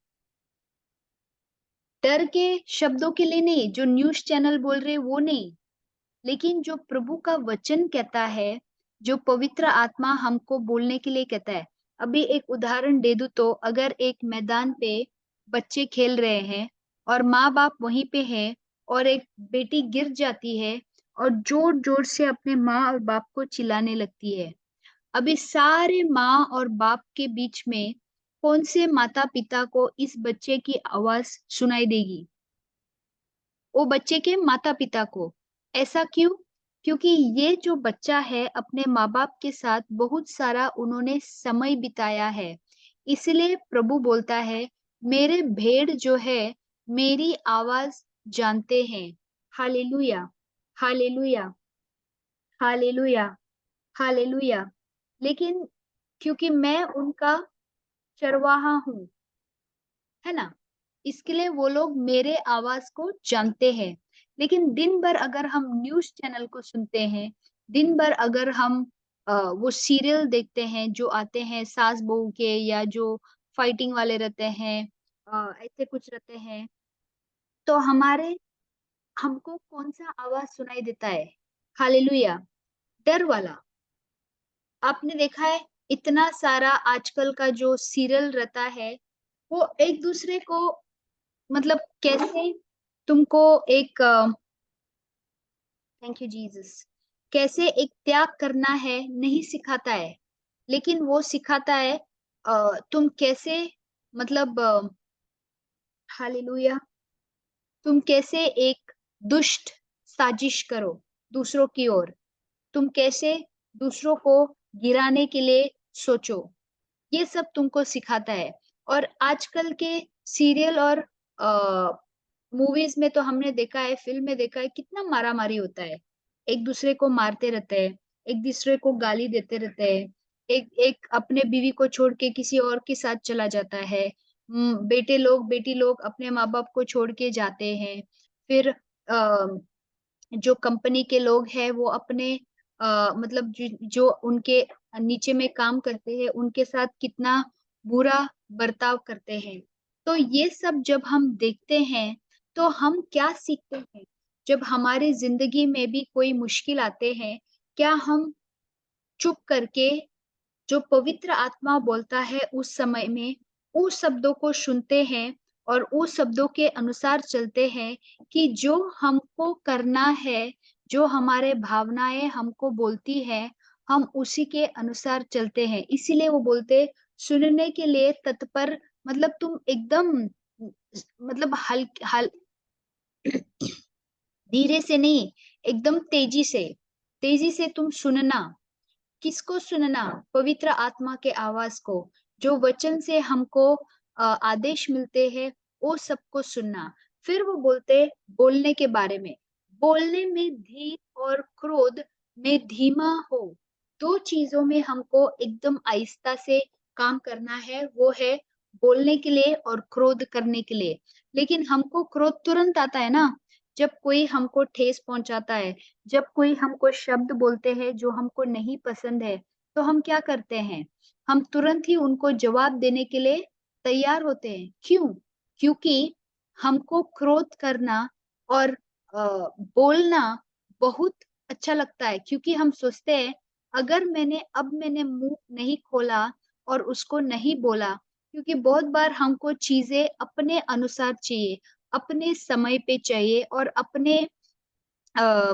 डर के शब्दों के लिए नहीं, जो न्यूज़ चैनल बोल रहे हैं वो नहीं, लेकिन जो प्रभु का वचन कहता है, जो पवित्र आत्मा हमको बोलने के लिए कहता है। अभी एक उदाहरण दे दूँ तो अगर एक मैदान पे बच्चे खेल रहे हैं और माँ-बाप वहीं पे हैं और एक बेटी गिर जाती है और ज़ोर-ज़ोर से अपने माँ और बाप को चिल्लाने लगती है। अभी सारे माँ और बाप के बीच में कौन से माता-पिता को इस बच्चे की आवाज़ सुनाई देगी? वो बच्चे के माता-पिता को। ऐसा क्यों? क्योंकि ये जो बच्चा है अपने माँ-बाप के साथ बहुत सारा उन्होंने समय बिताया है। इसलिए प्रभु बोलता है, मेरे भेड़ जो है मेरी आवाज़ जानते हैं। हालेलुया! हालेलुया! हालेलुया! हालेलुया! लेकिन क्योंकि मैं उनका चरवाहा हूँ, है ना? इसके लिए वो लोग मेरे आवाज़ को जानते हैं। लेकिन दिन भर अगर हम न्यूज़ चैनल को सुनते हैं, दिन भर अगर हम वो सीरियल देखते हैं जो आते हैं सास-बहू के या जो फाइटिंग वाले रहते हैं, ऐसे कुछ रहते हैं, तो हमको कौन-सा आवाज़ सुनाई देता है? हालेलुया! डर वाला। आपने देखा है इतना सारा आजकल का जो सीरियल रहता है, वो एक-दूसरे को मतलब कैसे तुमको एक थैंक यू जीसस, कैसे एक त्याग करना है नहीं सिखाता है, लेकिन वो सिखाता है तुम कैसे मतलब हालेलुया, तुम कैसे एक दुष्ट साजिश करो दूसरों की ओर, तुम कैसे दूसरों को गिराने के लिए सोचो। ये सब तुमको सिखाता है। और आजकल के सीरियल और मूवीज़ में तो हमने देखा है, फ़िल्म में देखा है कितना मारा-मारी होता है। एक-दूसरे को मारते रहते हैं, एक-दूसरे को गाली देते रहते हैं, एक एक अपने बीवी को छोड़ के किसी और के साथ चला जाता है। बेटी लोग अपने माँ-बाप को छोड़ के जाते हैं। फिर जो कंपनी के लोग हैं वो अपने मतलब जो उनके नीचे में काम करते हैं, उनके साथ कितना बुरा बर्ताव करते हैं। तो ये सब जब हम देखते हैं, तो हम क्या सीखते हैं? जब हमारी ज़िंदगी में भी कोई मुश्किल आते हैं, क्या हम चुप करके जो पवित्र आत्मा बोलता है उस समय में, उस शब्दों को सुनते हैं और उस शब्दों के अनुसार चलते हैं कि जो हमको करना है, जो हमारे भावनाएँ हमको बोलती हैं, हम उसी के अनुसार चलते हैं। इसीलिए वो बोलते सुनने के लिए तत्पर, मतलब तुम एकदम मतलब हल हल धीरे से नहीं, एकदम तेजी से तुम सुनना। किसको सुनना? पवित्र आत्मा के आवाज को। जो वचन से हमको आदेश मिलते हैं, वो सबको सुनना। फिर वो बोलते बोलने के बारे में। बोलने में धीर और क्रोध में धीमा हो। 2 चीज़ों में हमको एकदम आहिस्ता से काम करना है, वो है बोलने के लिए और क्रोध करने के लिए। लेकिन हमको क्रोध तुरंत आता है ना, जब कोई हमको ठेस पहुँचाता है, जब कोई हमको शब्द बोलते हैं जो हमको नहीं पसंद है, तो हम क्या करते हैं? हम तुरंत ही उनको जवाब देने के लिए तैयार होते हैं। क्यों? क्योंकि हमको क्रोध करना और बोलना बहुत अच्छा लगता है, क्योंकि हम सोचते हैं अगर मैंने मुँह नहीं खोला और उसको नहीं बोला, क्योंकि बहुत बार हमको चीज़ें अपने अनुसार चाहिए, अपने समय पे चाहिए और अपने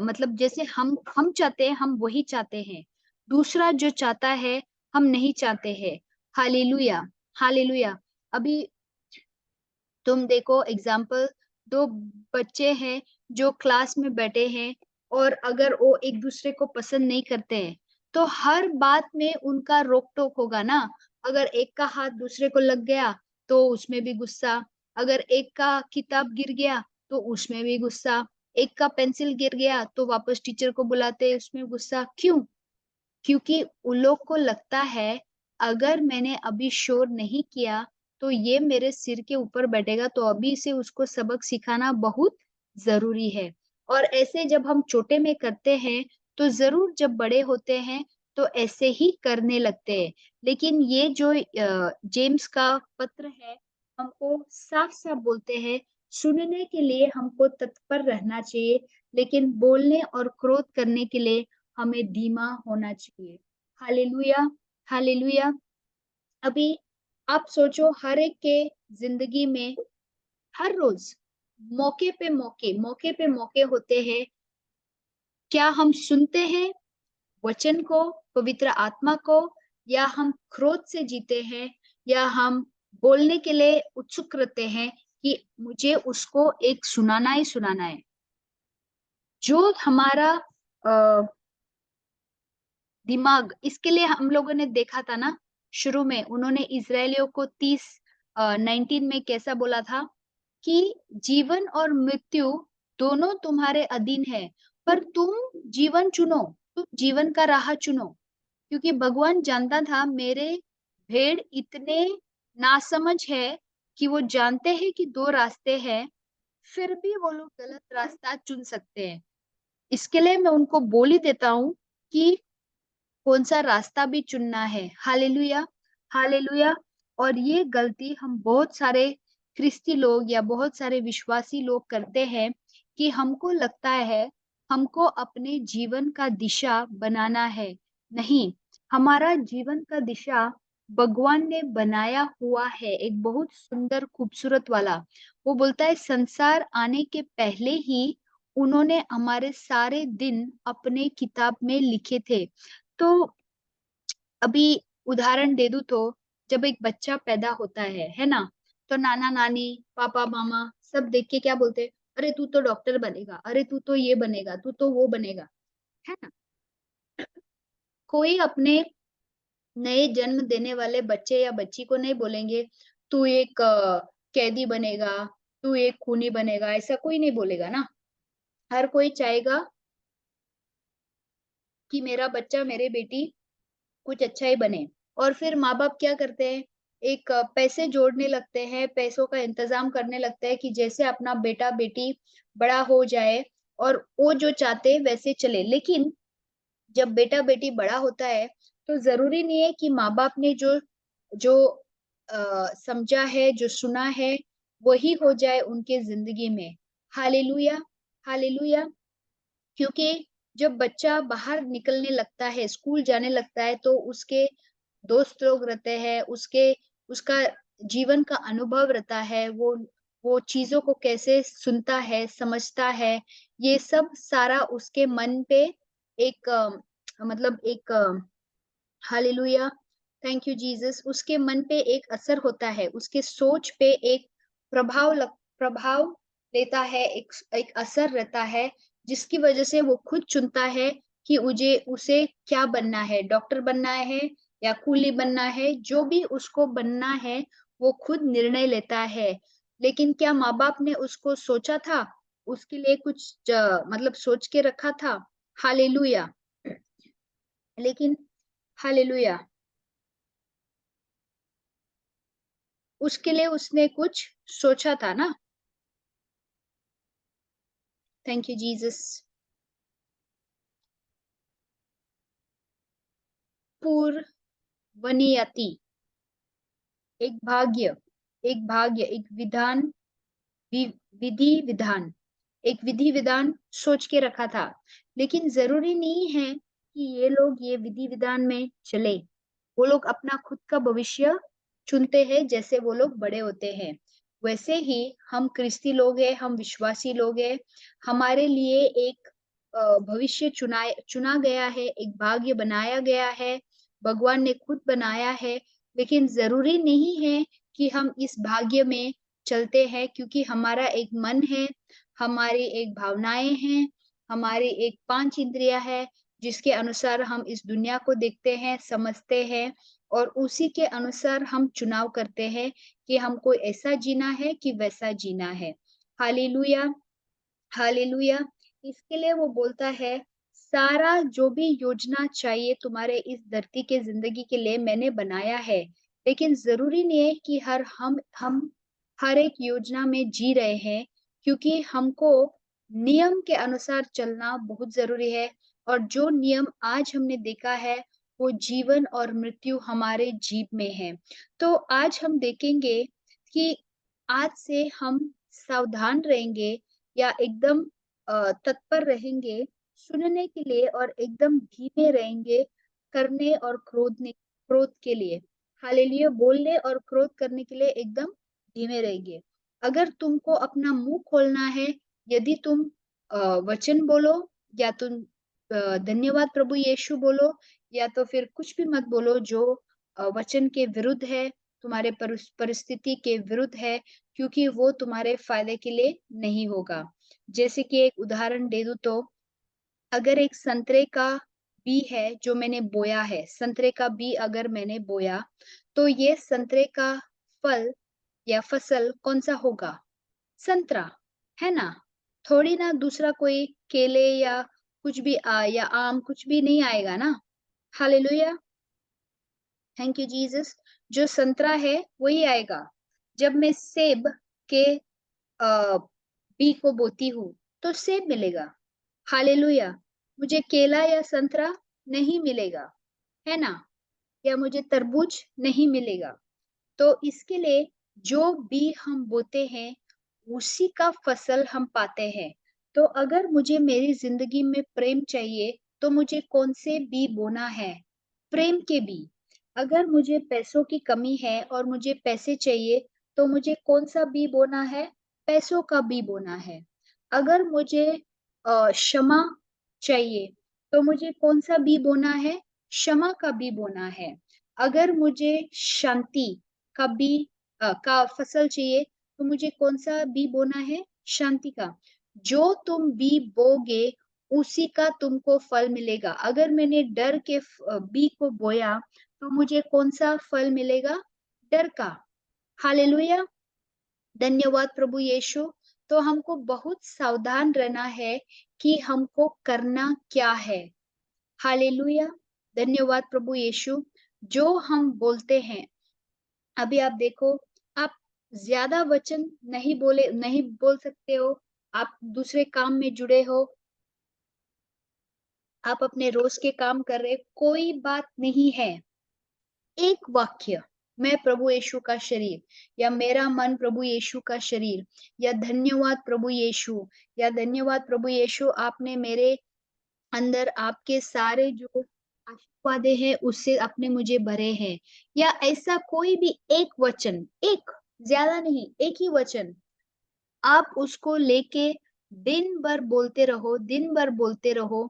मतलब जैसे हम चाहते हैं, हम वही चाहते हैं। दूसरा जो चाहता है, हम नहीं चाहते हैं। हालेलुया! हालेलुया! अभी तुम देखो एग्ज़ाम्पल 2 बच्चे हैं जो क्लास में बैठे हैं और अगर वो एक-दूसरे को पसंद नहीं करते हैं, तो हर बात में उनका रोक-टोक होगा ना। अगर एक का हाथ दूसरे को लग गया, तो उसमें भी गुस्सा, अगर एक का किताब गिर गया, तो उसमें भी गुस्सा, एक का पेंसिल गिर गया, तो वापस टीचर को बुलाते हैं, उसमें गुस्सा। क्यों? क्योंकि उन लोग को लगता है अगर मैंने अभी शोर नहीं किया तो ये मेरे सिर के ऊपर बैठेगा तो अभी से उसको सबक सिखाना बहुत ज़रूरी है। और ऐसे जब हम छोटे में करते हैं तो ज़रूर जब बड़े होते हैं तो ऐसे ही करने लगते हैं। लेकिन ये जो जेम्स का पत्र है हमको साफ-साफ बोलते हैं सुनने के लिए हमको तत्पर रहना चाहिए, लेकिन बोलने और क्रोध करने के लिए हमें धीमा होना चाहिए। हालेलुया! हालेलुया! अभी आप सोचो हर एक के ज़िंदगी में हर रोज़ मौके पे मौके होते हैं। क्या हम सुनते हैं वचन को, पवित्र आत्मा को या हम क्रोध से जीते हैं या हम बोलने के लिए उत्सुक रहते हैं कि मुझे उसको एक सुनाना ही सुनाना है। जो हमारा अ दिमाग इसके लिए हम लोगों ने देखा था ना, शुरू में उन्होंने इज़राइलियों को 30 19 में कैसा बोला था कि जीवन और मृत्यु दोनों तुम्हारे अधीन है, पर तुम जीवन चुनो, तुम जीवन का राह चुनो। क्योंकि भगवान जानता था मेरे भेड़ इतने नासमझ है कि वो जानते हैं कि 2 रास्ते हैं, फिर भी वो लोग गलत रास्ता चुन सकते हैं। इसके लिए मैं उनको बोल ही देता हूँ कि कौन-सा रास्ता भी चुनना है। हालेलुया! हालेलुया! और ये गलती हम बहुत सारे ख्रिस्ती लोग या बहुत सारे विश्वासी लोग करते हैं कि हमको लगता है, हमको अपने जीवन का दिशा बनाना है। नहीं, हमारा जीवन का दिशा भगवान ने बनाया हुआ है, एक बहुत सुंदर खूबसूरत वाला। वो बोलता है संसार आने के पहले ही उन्होंने हमारे सारे दिन अपने किताब में लिखे थे। तो अभी उदाहरण दे दूँ तो जब एक बच्चा पैदा होता है ना? तो नाना-नानी, पापा-मामा सब देख के क्या बोलते हैं, "अरे! तू तो डॉक्टर बनेगा, अरे! तू तो ये बनेगा, तू तो वो बनेगा।" है ना? कोई अपने नए जन्म देने वाले बच्चे या बच्ची को नहीं बोलेंगे, "तू एक कैदी बनेगा, तू एक खूनी बनेगा।" ऐसा कोई नहीं बोलेगा ना। हर कोई चाहेगा कि मेरा बच्चा, मेरी बेटी कुछ अच्छा ही बने। और फिर माँ-बाप क्या करते हैं, एक पैसे जोड़ने लगते हैं, पैसों का इंतज़ाम करने लगते हैं कि जैसे अपना बेटा-बेटी बड़ा हो जाए और वो जो चाहते हैं वैसे चले। लेकिन जब बेटा-बेटी बड़ा होता है, तो ज़रूरी नहीं है कि माँ-बाप ने जो जो समझा है, जो सुना है, वही हो जाए उनके ज़िंदगी में। हालेलुया! हालेलुया! क्योंकि जब बच्चा बाहर निकलने लगता है, स्कूल जाने लगता है, तो उसके दोस्त लोग रहते हैं, उसका जीवन का अनुभव रहता है, वो चीज़ों को कैसे सुनता है, समझता है, ये सब सारा उसके मन पे एक मतलब एक हालेलुया! थैंक यू जीसस उसके मन पे एक असर होता है, उसके सोच पे एक प्रभाव लेता है, एक असर रहता है, जिसकी वजह से वो खुद चुनता है कि उसे क्या बनना है, डॉक्टर बनना है या कूली बनना है, जो भी उसको बनना है, वो खुद निर्णय लेता है। लेकिन क्या माँ-बाप ने उसको सोचा था? उसके लिए कुछ मतलब सोच के रखा था? हालेलुया! लेकिन हालेलुया! उसके लिए उसने कुछ सोचा था ना? Thank you Jesus. पूर्वनियति, एक भाग्य, एक विधान, वि विधि-विधान, एक विधि-विधान सोच के रखा था। लेकिन ज़रूरी नहीं है कि ये लोग ये विधि-विधान में चले। वो लोग अपना खुद का भविष्य चुनते हैं जैसे वो लोग बड़े होते हैं। वैसे ही हम ख्रिस्ती लोग हैं, हम विश्वासी लोग हैं, हमारे लिए एक भविष्य चुना गया है, एक भाग्य बनाया गया है, भगवान ने खुद बनाया है। लेकिन ज़रूरी नहीं है कि हम इस भाग्य में चलते हैं क्योंकि हमारा एक मन है, हमारी एक भावनाएँ हैं, हमारी एक 5 इंद्रियाँ हैं, जिसके अनुसार हम इस दुनिया को देखते हैं, समझते हैं और उसी के अनुसार हम चुनाव करते हैं कि हमको ऐसा जीना है कि वैसा जीना है। हालेलुया! हालेलुया! इसके लिए वो बोलता है, सारा जो भी योजना चाहिए तुम्हारे इस धरती के ज़िंदगी के लिए मैंने बनाया है। लेकिन ज़रूरी नहीं है कि हम हर एक योजना में जी रहे हैं, क्योंकि हमको नियम के अनुसार चलना बहुत ज़रूरी है और जो नियम आज हमने देखा है, वो जीवन और मृत्यु हमारे जीभ में है। तो आज हम देखेंगे कि आज से हम सावधान रहेंगे या एकदम तत्पर रहेंगे सुनने के लिए और एकदम धीमे रहेंगे करने और क्रोध के लिए। हालेलुया! बोलने और क्रोध करने के लिए एकदम धीमे रहिए। अगर तुमको अपना मुँह खोलना है, यदि तुम वचन बोलो या तुम धन्यवाद प्रभु यीशु बोलो या तो फिर कुछ भी मत बोलो जो वचन के विरुद्ध है, तुम्हारे परिस्थिति के विरुद्ध है, क्योंकि वो तुम्हारे फ़ायदे के लिए नहीं होगा। जैसे कि एक उदाहरण दे दूँ तो, अगर एक संतरे का बी है जो मैंने बोया है, संतरे का बी अगर मैंने बोया, तो ये संतरे का फल या फसल कौन-सा होगा? संतरा, है ना? थोड़ी ना दूसरा कोई केले या कुछ भी या आम कुछ भी नहीं आएगा ना? हालेलुया! Thank you Jesus. जो संतरा है वही आएगा। जब मैं सेब के बी को बोती हूँ, तो सेब मिलेगा। हालेलुया! मुझे केला या संतरा नहीं मिलेगा, है ना? या मुझे तरबूज नहीं मिलेगा। तो इसके लिए जो भी हम बोते हैं, उसी का फसल हम पाते हैं। तो अगर मुझे मेरी ज़िंदगी में प्रेम चाहिए, तो मुझे कौन से बी बोना है? प्रेम के बी। अगर मुझे पैसों की कमी है और मुझे पैसे चाहिए, तो मुझे कौन-सा बी बोना है? पैसों का बी बोना है। अगर मुझे क्षमा चाहिए, तो मुझे कौन-सा बी बोना है? क्षमा का बी बोना है। अगर मुझे शांति का का फसल चाहिए, तो मुझे कौन-सा बी बोना है? शांति का। जो तुम बी बोगे, उसी का तुमको फल मिलेगा। अगर मैंने डर के बी को बोया, तो मुझे कौन-सा फल मिलेगा? डर का। हालेलुया! धन्यवाद प्रभु यीशु। तो हमको बहुत सावधान रहना है कि हमको करना क्या है। हालेलुया! धन्यवाद प्रभु यीशु। जो हम बोलते हैं, अभी आप देखो, आप ज़्यादा वचन नहीं बोल सकते हो, आप दूसरे काम में जुड़े हो, आप अपने रोज़ के काम कर रहे, कोई बात नहीं है। एक वाक्य, मैं प्रभु यीशु का शरीर या मेरा मन प्रभु यीशु का शरीर या धन्यवाद प्रभु यीशु या धन्यवाद प्रभु यीशु आपने मेरे अंदर आपके सारे जो आशीर्वादें हैं उससे आपने मुझे भरे हैं या ऐसा कोई भी एक वचन, एक, ज़्यादा नहीं, एक ही वचन आप उसको लेके दिन भर बोलते रहो, दिन भर बोलते रहो।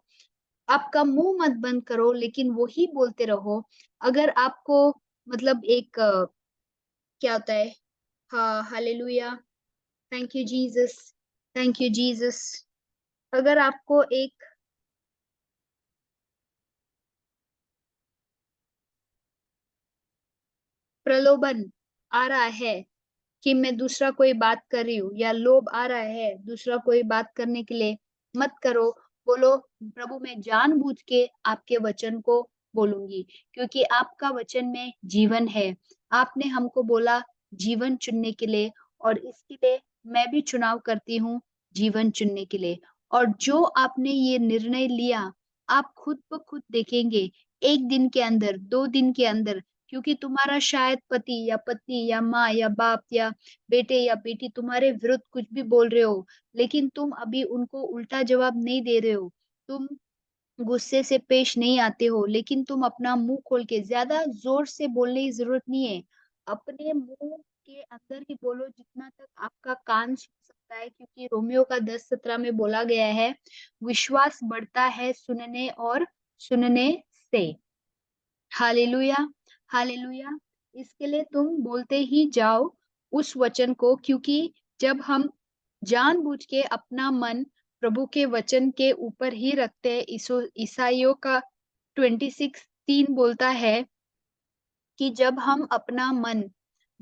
आपका मुँह मत बंद करो लेकिन वो ही बोलते रहो। अगर आपको मतलब एक क्या होता है? हाँ, hallelujah! Thank you Jesus, thank you Jesus. अगर आपको एक प्रलोभन आ रहा है कि मैं दूसरा कोई बात कर रही हूँ या लोभ आ रहा है दूसरा कोई बात करने के लिए, मत करो। बोलो, प्रभु मैं जानबूझ के आपके वचन को बोलूँगी, क्योंकि आपका वचन में जीवन है। आपने हमको बोला जीवन चुनने के लिए, और इसके लिए मैं भी चुनाव करती हूँ जीवन चुनने के लिए। और जो आपने ये निर्णय लिया, आप खुद ब खुद देखेंगे 1 दिन के अंदर, 2 दिन के अंदर, क्योंकि तुम्हारा शायद पति या पत्नी या माँ या बाप या बेटे या बेटी तुम्हारे विरुद्ध कुछ भी बोल रहे हो, लेकिन तुम अभी उनको उल्टा जवाब नहीं दे रहे हो। तुम गुस्से से पेश नहीं आते हो, लेकिन तुम अपना मुँह खोल के, ज़्यादा ज़ोर से बोलने की ज़रूरत नहीं है। अपने मुँह के अंदर ही बोलो जितना तक आपका कान सुन सकता है, क्योंकि रोमियो का 10:17 में बोला गया है, विश्वास बढ़ता है सुनने और सुनने से। Hallelujah, hallelujah. इसके लिए तुम बोलते ही जाओ उस वचन को, क्योंकि जब हम जानबूझ के अपना मन प्रभु के वचन के ऊपर ही रखते हैं, ईसाइयों का 26:3 बोलता है कि जब हम अपना मन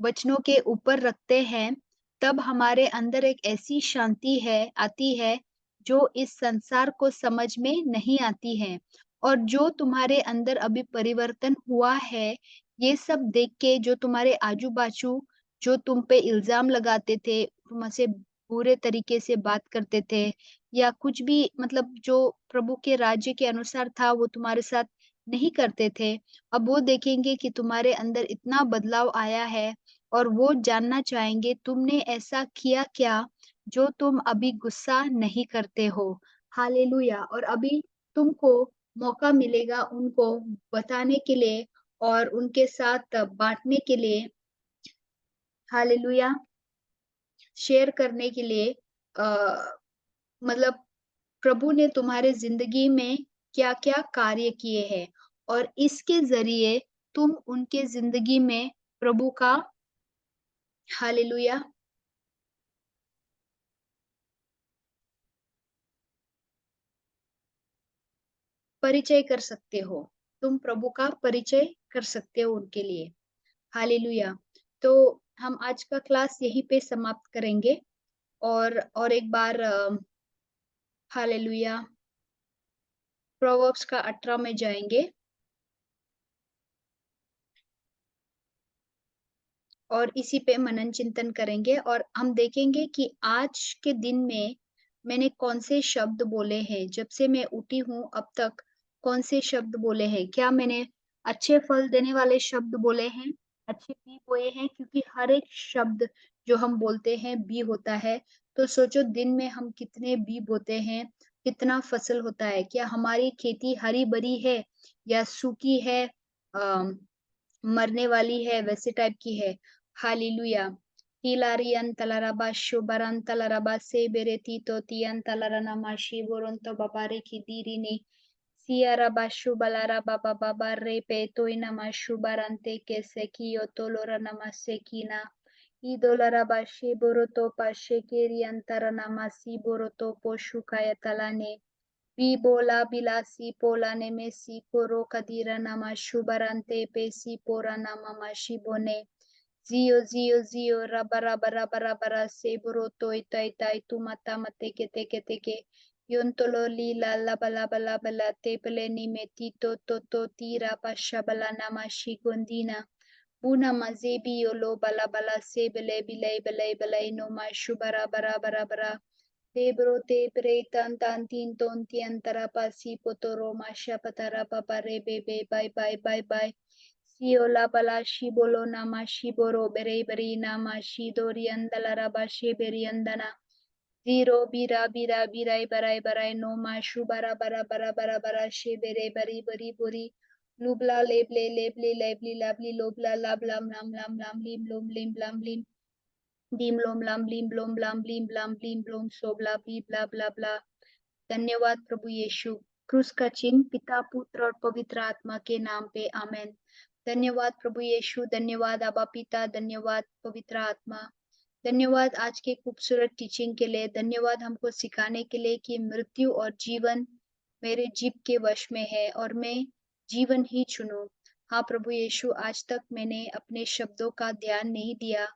वचनों के ऊपर रखते हैं, तब हमारे अंदर एक ऐसी शांति आती है, जो इस संसार को समझ में नहीं आती है। और जो तुम्हारे अंदर अभी परिवर्तन हुआ है, ये सब देख के जो तुम्हारे आजू-बाजू जो तुम पे इल्ज़ाम लगाते थे, तुमसे बुरे तरीके से बात करते थे, या कुछ भी मतलब जो प्रभु के राज्य के अनुसार था, वो तुम्हारे साथ नहीं करते थे, अब वो देखेंगे कि तुम्हारे अंदर इतना बदलाव आया है, और वो जानना चाहेंगे तुमने ऐसा किया क्या, जो तुम अभी गुस्सा नहीं करते हो। हालेलुया। और अभी तुमको मौका मिलेगा उनको बताने के लिए और उनके साथ बाँटने के लिए, हालेलुया, शेयर करने के लिए, मतलब प्रभु ने तुम्हारे ज़िंदगी में क्या-क्या कार्य किए हैं, और इसके ज़रिए तुम उनके ज़िंदगी में प्रभु का, हालेलुया, परिचय कर सकते हो। तुम प्रभु का परिचय कर सकते हो उनके लिए। हालेलुया। तो हम आज का क्लास यहीं पे समाप्त करेंगे, और एक बार हालेलुया, प्रोवर्ब्स का 18 में जाएँगे, और इसी पे मनन चिंतन करेंगे, और हम देखेंगे कि आज के दिन में मैंने कौन से शब्द बोले हैं, जब से मैं उठी हूँ अब तक कौन से शब्द बोले हैं। क्या मैंने अच्छे फल देने वाले शब्द बोले हैं, अच्छे बी बोए हैं, क्योंकि हर एक शब्द जो हम बोलते हैं बी होता है। तो सोचो दिन में हम कितने बी बोते हैं, कितना फसल होता है। क्या हमारी खेती हरी-भरी है या सूखी है, अ मरने वाली है, वैसे टाइप की है। Hallelujah. Hilarian talarabasho baran talarabase beretito tian talaranamashi boronto babare kidirini. Siarabashu balara baba baba repe toinamashu barante que sekio tolora namasekina. Idolarabashi boroto pashe kerian taranamasi boroto poshu kaya talane. Bibola bilasi pola nemesi poro kadira nama shubarante pesi pora nama mashibone. Zio zio zio raba raba raba raba ra se boro toi tai tai tu mata mate ke teke teke. Yontolo lila laba laba laba la tepele ni metito to to tira pasha bala nama shigondina. Buna mazebi yolo bala bala se bele bile bele bele no ma shubara bara bara bara. Debro te tan tan tin ton tian tarapasi potoro masha patara papare bebe bye bye bye bye. Siola bala shibolo nama shiboro bere beri nama shidori andala raba sheberi andana. Zero bira bira birai barai barai no mashu bara bara bara bara bara shebere bari bari buri. Lubla leble leble lebli labli lobla lab lam lam lam lam lim lom lim lam lim. Dim lom lam lim blom lam lim blam blim blom so bla bli bla bla bla. धन्यवाद प्रभु यीशु। क्रूस का चिन्ह पिता, पुत्र और पवित्र आत्मा के नाम पे आमेन। धन्यवाद प्रभु यीशु, धन्यवाद अब्बा पिता, धन्यवाद पवित्र आत्मा, धन्यवाद आज के खूबसूरत टीचिंग के लिए। धन्यवाद हमको सिखाने के लिए कि मृत्यु और जीवन मेरे जीभ के वश में है और मैं जीवन ही चुनूँ। हाँ, प्रभु यीशु आज तक मैंने अपने शब्दों का ध्यान नहीं दिया।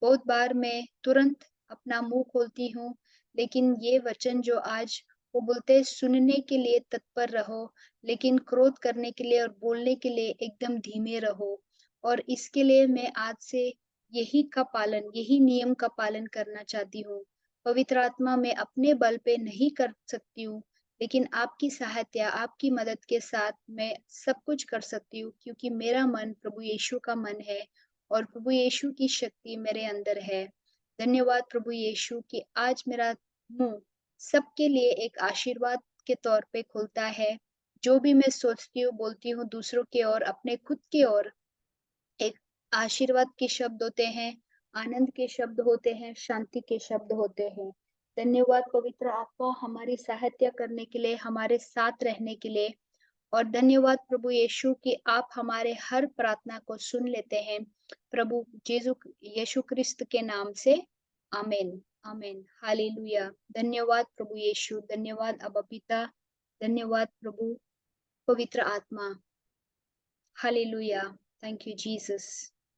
बहुत बार मैं तुरंत अपना मुँह खोलती हूँ, लेकिन ये वचन जो आज वो बोलते हैं सुनने के लिए तत्पर रहो, लेकिन क्रोध करने के लिए और बोलने के लिए एकदम धीमे रहो। और इसके लिए मैं आज से यही नियम का पालन करना चाहती हूँ। पवित्र आत्मा मैं अपने बल पे नहीं कर सकती हूँ, लेकिन आपकी सहायता, आपकी मदद के साथ मैं सब कुछ कर सकती हूँ क्योंकि मेरा मन प्रभु यीशु का मन है और प्रभु यीशु की शक्ति मेरे अंदर है। धन्यवाद प्रभु यीशु कि आज मेरा मुँह सबके लिए एक आशीर्वाद के तौर पे खुलता है। जो भी मैं सोचती हूँ, बोलती हूँ दूसरों की ओर, अपने खुद की ओर एक आशीर्वाद के शब्द होते हैं, आनंद के शब्द होते हैं, शांति के शब्द होते हैं। धन्यवाद पवित्र आत्मा हमारी सहायता करने के लिए, हमारे साथ रहने के लिए और धन्यवाद प्रभु यीशु कि आप हमारे हर प्रार्थना को सुन लेते हैं। प्रभु यीशु क्रिस्त के नाम से आमीन, आमीन, हालेलुया। धन्यवाद प्रभु यीशु, धन्यवाद अब्बा पिता, धन्यवाद प्रभु पवित्र आत्मा। हालेलुया। Thank you Jesus.